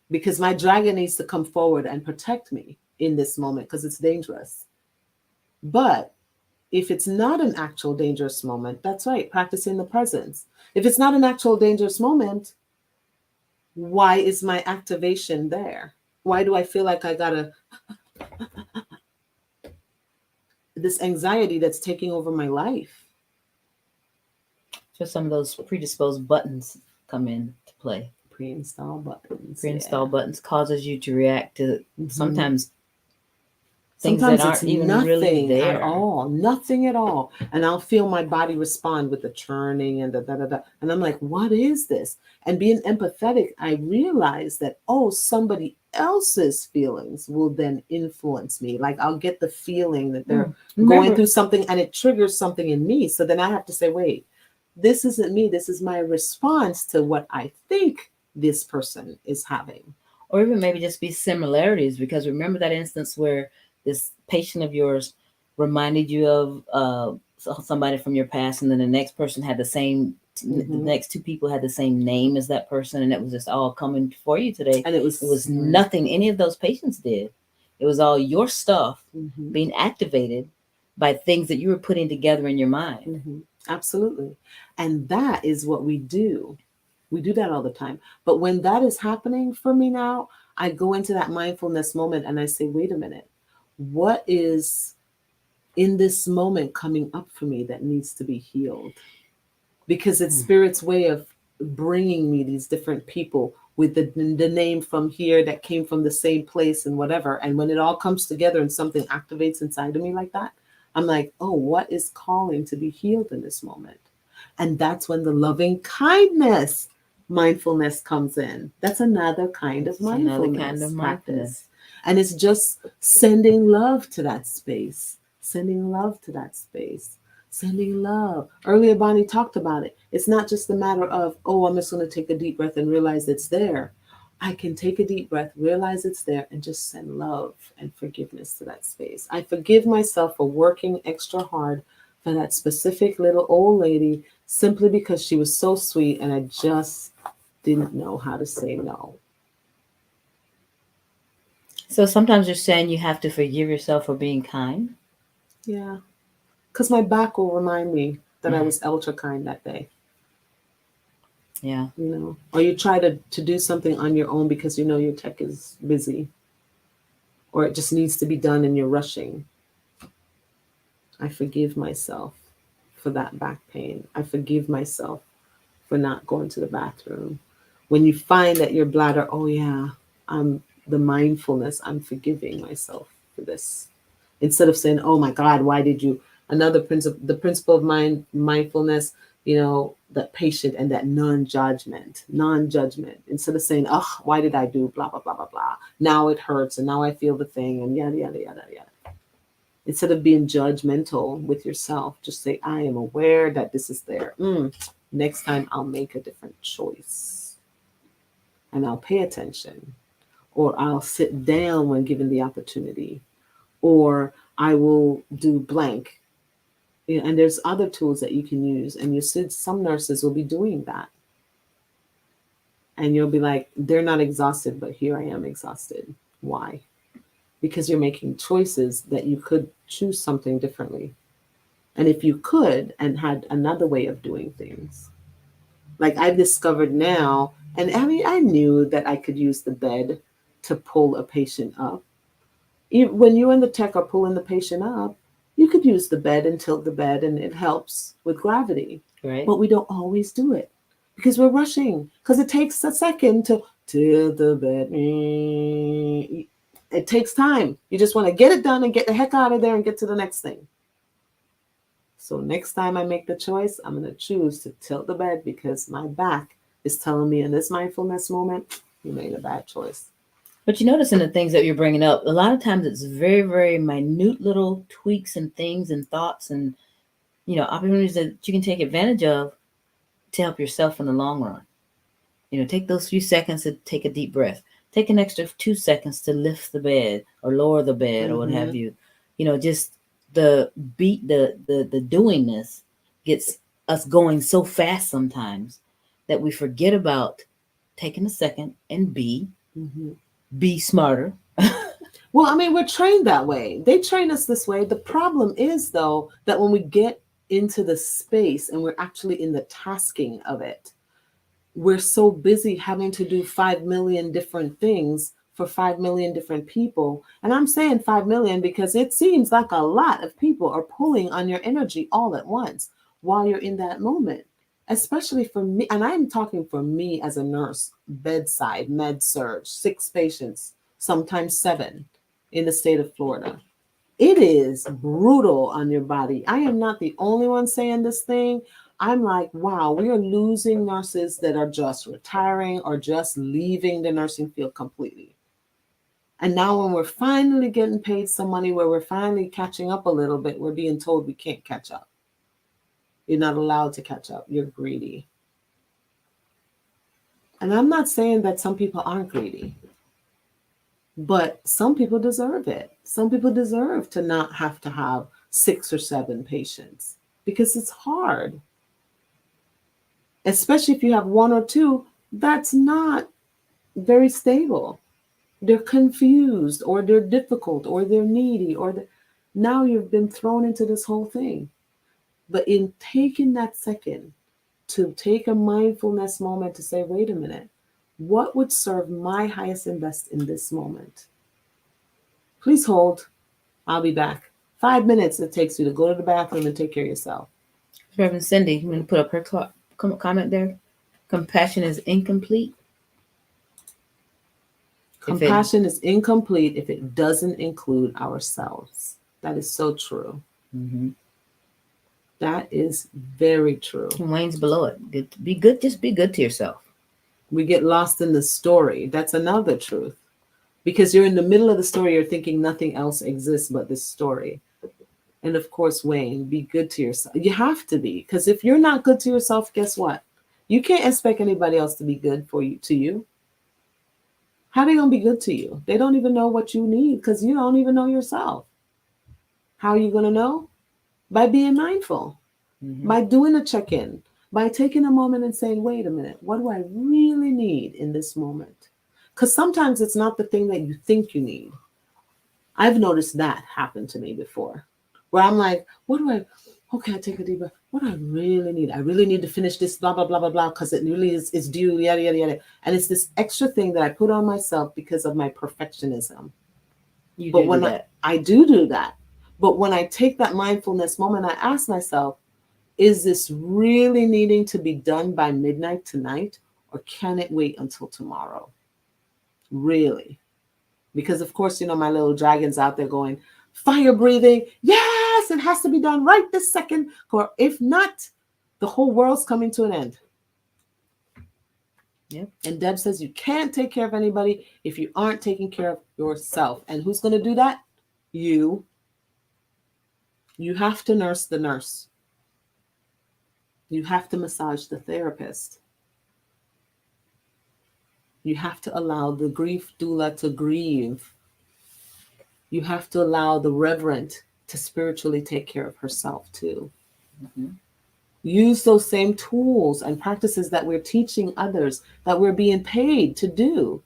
Speaker 2: Because my dragon needs to come forward and protect me in this moment because it's dangerous. But if it's not an actual dangerous moment, that's right, practicing the presence. If it's not an actual dangerous moment, why is my activation there? Why do I feel like I gotta this anxiety that's taking over my life?
Speaker 3: So some of those predisposed buttons come into play.
Speaker 2: Pre-install buttons.
Speaker 3: Pre-install buttons causes you to react to sometimes things
Speaker 2: Sometimes
Speaker 3: that aren't even really there
Speaker 2: at all. Nothing at all. And I'll feel my body respond with the churning and the. And I'm like, what is this? And being empathetic, I realize that, somebody else's feelings will then influence me. Like I'll get the feeling that they're going through something and it triggers something in me. So then I have to say, wait, this isn't me. This is my response to what I think this person is having.
Speaker 3: Or even maybe just be similarities, because remember that instance where this patient of yours reminded you of somebody from your past, and then the next person had the same, the next two people had the same name as that person, and it was just all coming for you today.
Speaker 2: And it was
Speaker 3: nothing any of those patients did. It was all your stuff
Speaker 2: Mm-hmm.
Speaker 3: being activated by things that you were putting together in your mind.
Speaker 2: Mm-hmm. Absolutely. And that is what we do. We do that all the time. But when that is happening for me now, I go into that mindfulness moment and I say, wait a minute, what is in this moment coming up for me that needs to be healed? Because it's Spirit's way of bringing me these different people with the name from here that came from the same place and whatever. And when it all comes together and something activates inside of me like that, I'm like, oh, what is calling to be healed in this moment? And that's when the loving kindness mindfulness comes in. That's another kind of mindfulness practice. And it's just sending love to that space, sending love to that space, sending love. Earlier, Bonnie talked about it. It's not just a matter of, oh, I'm just going to take a deep breath and realize it's there. I can take a deep breath, realize it's there, and just send love and forgiveness to that space. I forgive myself for working extra hard for that specific little old lady simply because she was so sweet and I just didn't know how to say no.
Speaker 3: So sometimes you're saying you have to forgive yourself for being kind?
Speaker 2: Yeah. Because my back will remind me that I was ultra kind that day.
Speaker 3: Yeah.
Speaker 2: You know, or you try to do something on your own because you know your tech is busy or it just needs to be done and you're rushing. I forgive myself for that back pain. I forgive myself for not going to the bathroom. When you find that your bladder, oh yeah, I'm the mindfulness, I'm forgiving myself for this. Instead of saying, oh my God, why did you? Another principle, the principle of mindfulness, you know, that patient and that non-judgment. Instead of saying, oh, why did I do blah, blah, blah, blah, blah. Now it hurts and now I feel the thing and yada, yada, yada, yada. Instead of being judgmental with yourself, just say, I am aware that this is there. Next time I'll make a different choice and I'll pay attention, or I'll sit down when given the opportunity, or I will do blank. And there's other tools that you can use. And you said some nurses will be doing that. And you'll be like, they're not exhausted, but here I am exhausted. Why? Because you're making choices that you could choose something differently. And if you could and had another way of doing things, like I've discovered now, and I mean, I knew that I could use the bed to pull a patient up. When you and the tech are pulling the patient up, you could use the bed and tilt the bed and it helps with gravity.
Speaker 3: Right.
Speaker 2: But we don't always do it because we're rushing, because it takes a second to tilt the bed. It takes time. You just want to get it done and get the heck out of there and get to the next thing. So next time I make the choice, I'm going to choose to tilt the bed because my back is telling me in this mindfulness moment, you made a bad choice.
Speaker 3: But you notice in the things that you're bringing up, a lot of times it's very, very minute little tweaks and things and thoughts and, you know, opportunities that you can take advantage of to help yourself in the long run. You know, take those few seconds to take a deep breath. Take an extra 2 seconds to lift the bed or lower the bed or what have you. You know, just the doingness gets us going so fast sometimes that we forget about taking a second and be smarter.
Speaker 2: Well, I mean, we're trained that way. They train us this way. The problem is, though, that when we get into the space and we're actually in the tasking of it, we're so busy having to do 5 million different things for 5 million different people. And I'm saying 5 million because it seems like a lot of people are pulling on your energy all at once while you're in that moment, especially for me. And I'm talking for me as a nurse, bedside, med surge, 6 patients, sometimes 7 in the state of Florida. It is brutal on your body. I am not the only one saying this thing. I'm like, wow, we are losing nurses that are just retiring or just leaving the nursing field completely. And now when we're finally getting paid some money, where we're finally catching up a little bit, we're being told we can't catch up. You're not allowed to catch up. You're greedy. And I'm not saying that some people aren't greedy, but some people deserve it. Some people deserve to not have to have 6 or 7 patients because it's hard. Especially if you have 1 or 2, that's not very stable. they're confused, or they're difficult, or they're needy, now you've been thrown into this whole thing. But in taking that second to take a mindfulness moment to say, wait a minute, what would serve my highest and best in this moment? Please hold. I'll be back. 5 minutes it takes you to go to the bathroom and take care of yourself.
Speaker 3: Reverend Cindy, you want to put up her comment there? Compassion is incomplete.
Speaker 2: Compassion is incomplete if it doesn't include ourselves. That is so true.
Speaker 3: Mm-hmm.
Speaker 2: That is very true.
Speaker 3: Wayne's below it. Good. Be good. Just be good to yourself.
Speaker 2: We get lost in the story. That's another truth. Because you're in the middle of the story, you're thinking nothing else exists but this story. And of course, Wayne, be good to yourself. You have to be. Because if you're not good to yourself, guess what? You can't expect anybody else to be good to you. How are they going to be good to you? They don't even know what you need because you don't even know yourself. How are you going to know? By being mindful, by doing a check-in, by taking a moment and saying, wait a minute, what do I really need in this moment? Because sometimes it's not the thing that you think you need. I've noticed that happen to me before, where I'm like, I take a deep breath. What do I really need? I really need to finish this, blah, blah, blah, blah, blah, because it really is due, yada, yada, yada. And it's this extra thing that I put on myself because of my perfectionism. I do that. But when I take that mindfulness moment, I ask myself, is this really needing to be done by midnight tonight, or can it wait until tomorrow? Really? Because of course, my little dragon's out there going, fire breathing. Yes, it has to be done right this second. Or if not, the whole world's coming to an end.
Speaker 3: Yep.
Speaker 2: And Deb says you can't take care of anybody if you aren't taking care of yourself. And who's going to do that? You. You have to nurse the nurse. You have to massage the therapist. You have to allow the grief doula to grieve. You have to allow the reverend to spiritually take care of herself too. Mm-hmm. Use those same tools and practices that we're teaching others, that we're being paid to do,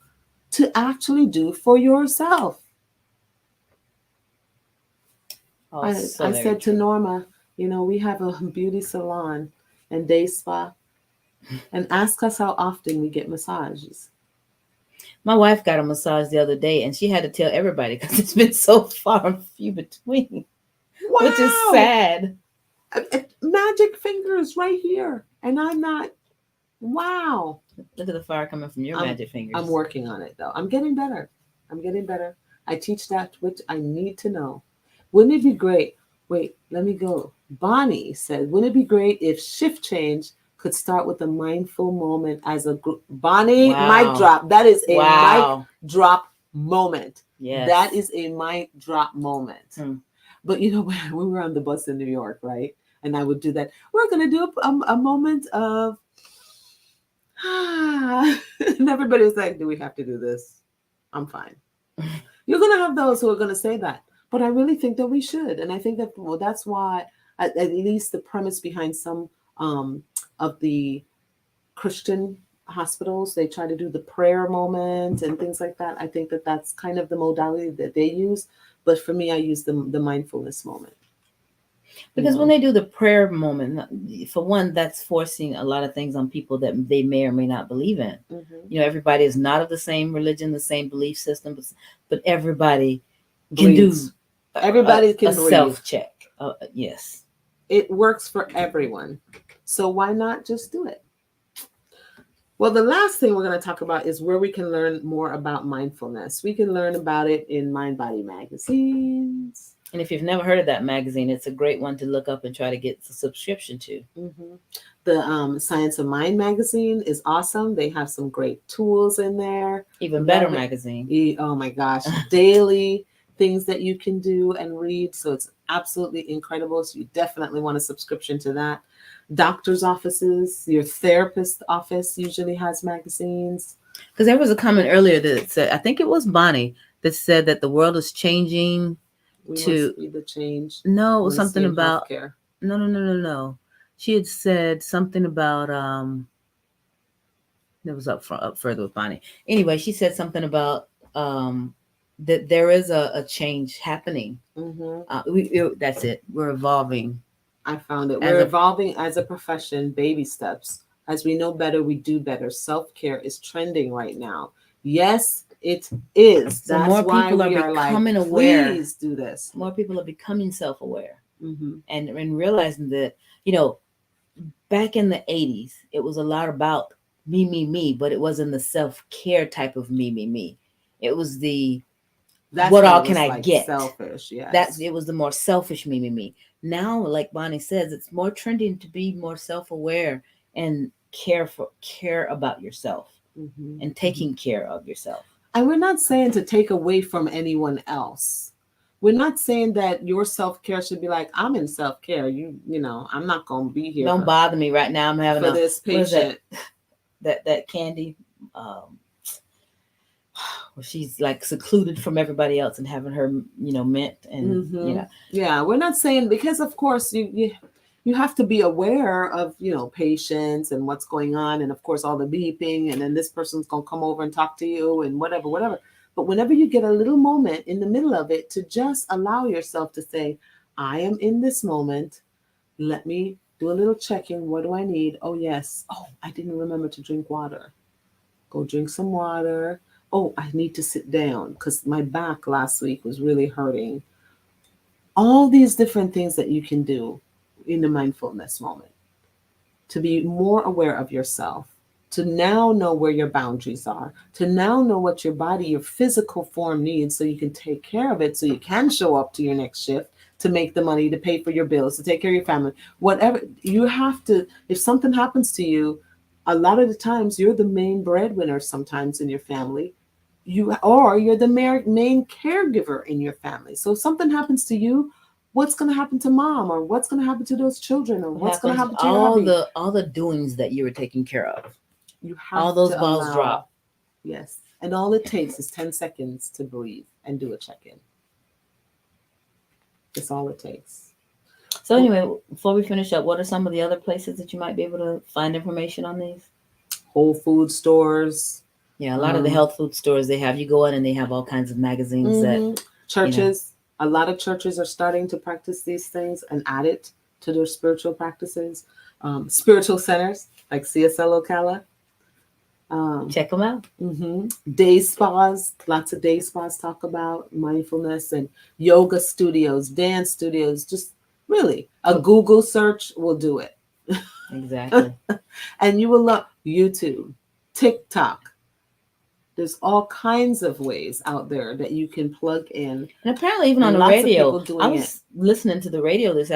Speaker 2: to actually do for yourself. I said to Norma, we have a beauty salon and day spa, and ask us how often we get massages.
Speaker 3: My wife got a massage the other day, and she had to tell everybody because it's been so far and few between, which is sad.
Speaker 2: Magic fingers right here, and I'm not. Wow.
Speaker 3: Look at the fire coming from your magic fingers.
Speaker 2: I'm working on it, though. I'm getting better. I teach that which I need to know. Wouldn't it be great? Wait, let me go. Bonnie said, wouldn't it be great if shift change could start with a mindful moment as a group? Bonnie, mic drop. That is a mic drop moment.
Speaker 3: Yes.
Speaker 2: That is a mic drop moment. But when we were on the bus in New York, right? And I would do that. We're going to do a moment of, and everybody was like, do we have to do this? I'm fine. You're going to have those who are going to say that. But I really think that we should. And I think that, that's why, at least the premise behind some of the Christian hospitals, they try to do the prayer moment and things like that. I think that that's kind of the modality that they use. But for me, I use the mindfulness moment.
Speaker 3: Because when they do the prayer moment, for one, that's forcing a lot of things on people that they may or may not believe in. Mm-hmm. Everybody is not of the same religion, the same belief system, but everybody can do.
Speaker 2: Everybody can
Speaker 3: a self-check. Yes.
Speaker 2: It works for everyone. So why not just do it? Well, the last thing we're going to talk about is where we can learn more about mindfulness. We can learn about it in Mind Body magazines.
Speaker 3: And if you've never heard of that magazine, it's a great one to look up and try to get a subscription to.
Speaker 2: Mm-hmm. The Science of Mind magazine is awesome. They have some great tools in there.
Speaker 3: Even better magazine.
Speaker 2: Oh my gosh. Daily things that you can do and read. So it's absolutely incredible. So you definitely want a subscription to that. Doctor's offices, your therapist office usually has magazines.
Speaker 3: Because there was a comment earlier that said, I think it was Bonnie that said that the world is changing.
Speaker 2: To be the change.
Speaker 3: No, it was something about healthcare. No. She had said something about that was up further with Bonnie. Anyway, she said something about that there is a change happening.
Speaker 2: Mm-hmm.
Speaker 3: That's it. We're evolving.
Speaker 2: I found it.
Speaker 3: As
Speaker 2: We're
Speaker 3: a-
Speaker 2: evolving as a profession, baby steps. As we know better, we do better. Self care is trending right now. Yes, it is.
Speaker 3: So
Speaker 2: That's
Speaker 3: more
Speaker 2: why
Speaker 3: people are
Speaker 2: we are like,
Speaker 3: becoming aware.
Speaker 2: please do this.
Speaker 3: More people are becoming self-aware
Speaker 2: Mm-hmm.
Speaker 3: and realizing that, you know, back in the 80s, it was a lot about me, but it wasn't the self-care type of me. It was the
Speaker 2: That's
Speaker 3: what
Speaker 2: when
Speaker 3: all
Speaker 2: it
Speaker 3: can
Speaker 2: was
Speaker 3: I
Speaker 2: like
Speaker 3: get?
Speaker 2: selfish. Yes.
Speaker 3: That it was the more selfish me. Now, like Bonnie says, it's more trending to be more self-aware and care about yourself
Speaker 2: Mm-hmm.
Speaker 3: and taking care of yourself.
Speaker 2: And we're not saying to take away from anyone else. We're not saying that your self care should be like, I'm in self care. You know, I'm not gonna be here
Speaker 3: Don't bother me right now. I'm having
Speaker 2: for this
Speaker 3: what is
Speaker 2: patient.
Speaker 3: that candy. Where she's like secluded from everybody else and having her, mint and
Speaker 2: Mm-hmm. Yeah, we're not saying, because of course you have to be aware of, patients and what's going on, and of course all the beeping, and then this person's gonna come over and talk to you and whatever. But whenever you get a little moment in the middle of it, to just allow yourself to say, I am in this moment. Let me do a little check-in. What do I need? Oh yes. Oh, I didn't remember to drink water. Go drink some water. Oh, I need to sit down because my back last week was really hurting. All these different things that you can do in the mindfulness moment to be more aware of yourself, to now know where your boundaries are, to now know what your body, your physical form needs so you can take care of it, so you can show up to your next shift, to make the money, to pay for your bills, to take care of your family. Whatever you have to, if something happens to you, a lot of the times you're the main breadwinner sometimes in your family. You're the main caregiver in your family. So if something happens to you, what's going to happen to mom, or what's going to happen to those children, or what's going to happen to your hubby?
Speaker 3: all the doings that you were taking care of.
Speaker 2: You have
Speaker 3: All those
Speaker 2: to
Speaker 3: balls drop.
Speaker 2: Yes. And all it takes is 10 seconds to breathe and do a check-in. That's all it takes.
Speaker 3: So anyway, before we finish up, what are some of the other places that you might be able to find information on these?
Speaker 2: Whole food stores.
Speaker 3: Yeah, a lot of the health food stores, they have, you go in and they have all kinds of magazines that
Speaker 2: churches. A lot of churches are starting to practice these things and add it to their spiritual practices. Spiritual centers like CSL Ocala.
Speaker 3: Check them out.
Speaker 2: Day spas. Lots of day spas talk about mindfulness, and yoga studios, dance studios. Just really a Google search will do it.
Speaker 3: Exactly.
Speaker 2: And you will love YouTube, TikTok. There's all kinds of ways out there that you can plug in.
Speaker 3: And apparently even on the radio, I was listening to the radio this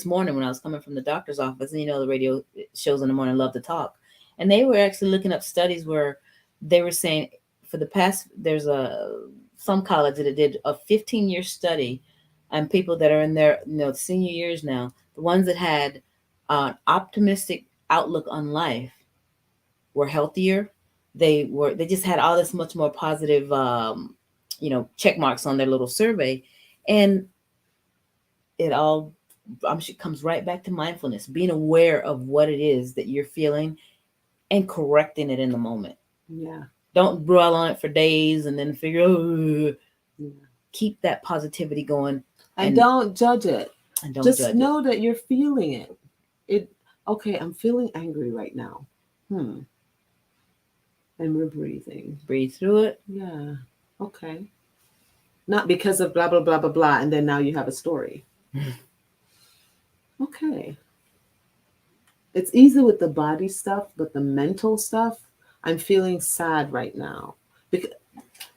Speaker 3: morning when I was coming from the doctor's office, and the radio shows in the morning love to talk. And they were actually looking up studies where they were saying for the past, there's some college that did a 15-year study on people that are in their senior years now, the ones that had an optimistic outlook on life were healthier. They just had all this much more positive, check marks on their little survey, and it all comes right back to mindfulness, being aware of what it is that you're feeling and correcting it in the moment.
Speaker 2: Yeah.
Speaker 3: Don't dwell on it for days and then figure, keep that positivity going.
Speaker 2: And don't judge it.
Speaker 3: And don't
Speaker 2: just
Speaker 3: judge
Speaker 2: know that you're feeling it. Okay, I'm feeling angry right now. And we're breathing.
Speaker 3: Breathe through it.
Speaker 2: Yeah. Okay. Not because of blah, blah, blah, blah, blah. And then now you have a story. Okay. It's easy with the body stuff, but the mental stuff, I'm feeling sad right now. Because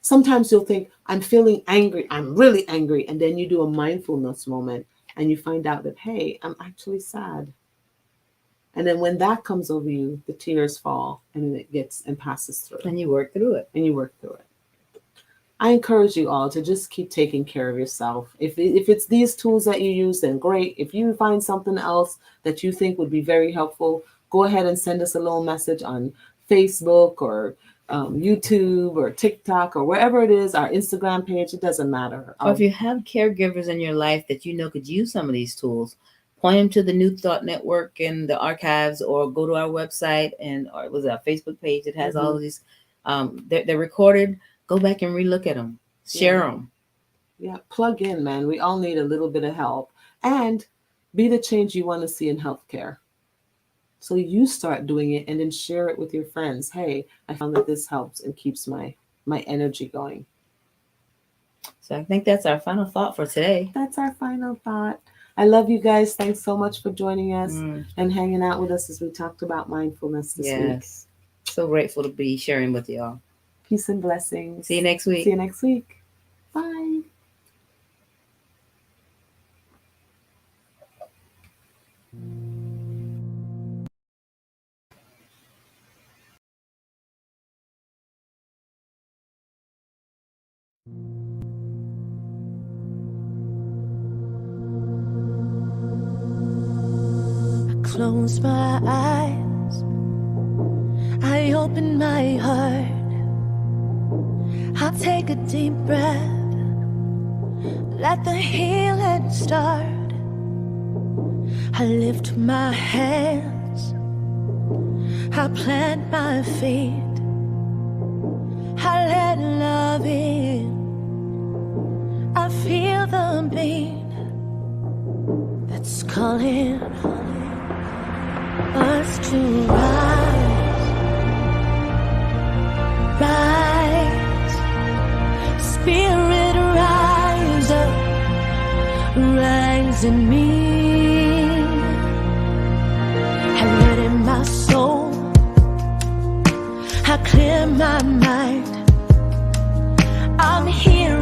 Speaker 2: sometimes you'll think, I'm feeling angry. I'm really angry. And then you do a mindfulness moment and you find out that, hey, I'm actually sad. And then when that comes over you, the tears fall and it gets and passes through.
Speaker 3: And you work through it.
Speaker 2: I encourage you all to just keep taking care of yourself. If it's these tools that you use, then great. If you find something else that you think would be very helpful, go ahead and send us a little message on Facebook or YouTube or TikTok or wherever it is, our Instagram page. It doesn't matter.
Speaker 3: Or if you have caregivers in your life that could use some of these tools, point them to the New Thought Network and the archives, or go to our website or was it our Facebook page that has all of these. They're recorded. go back and relook at them, share them.
Speaker 2: Yeah, plug in, man. We all need a little bit of help. And be the change you want to see in healthcare. So you start doing it and then share it with your friends. Hey, I found that this helps and keeps my energy going.
Speaker 3: So I think that's our final thought for today.
Speaker 2: That's our final thought. I love you guys. Thanks so much for joining us and hanging out with us as we talked about mindfulness this week.
Speaker 3: So grateful to be sharing with y'all.
Speaker 2: Peace and blessings.
Speaker 3: See you next week.
Speaker 2: See you next week. Bye.
Speaker 5: Close my eyes, I open my heart, I'll take a deep breath, let the healing start. I lift my hands, I plant my feet, I let love in, I feel the beat that's calling us to rise, spirit rise up, rise in me. I let in my soul, I clear my mind, I'm here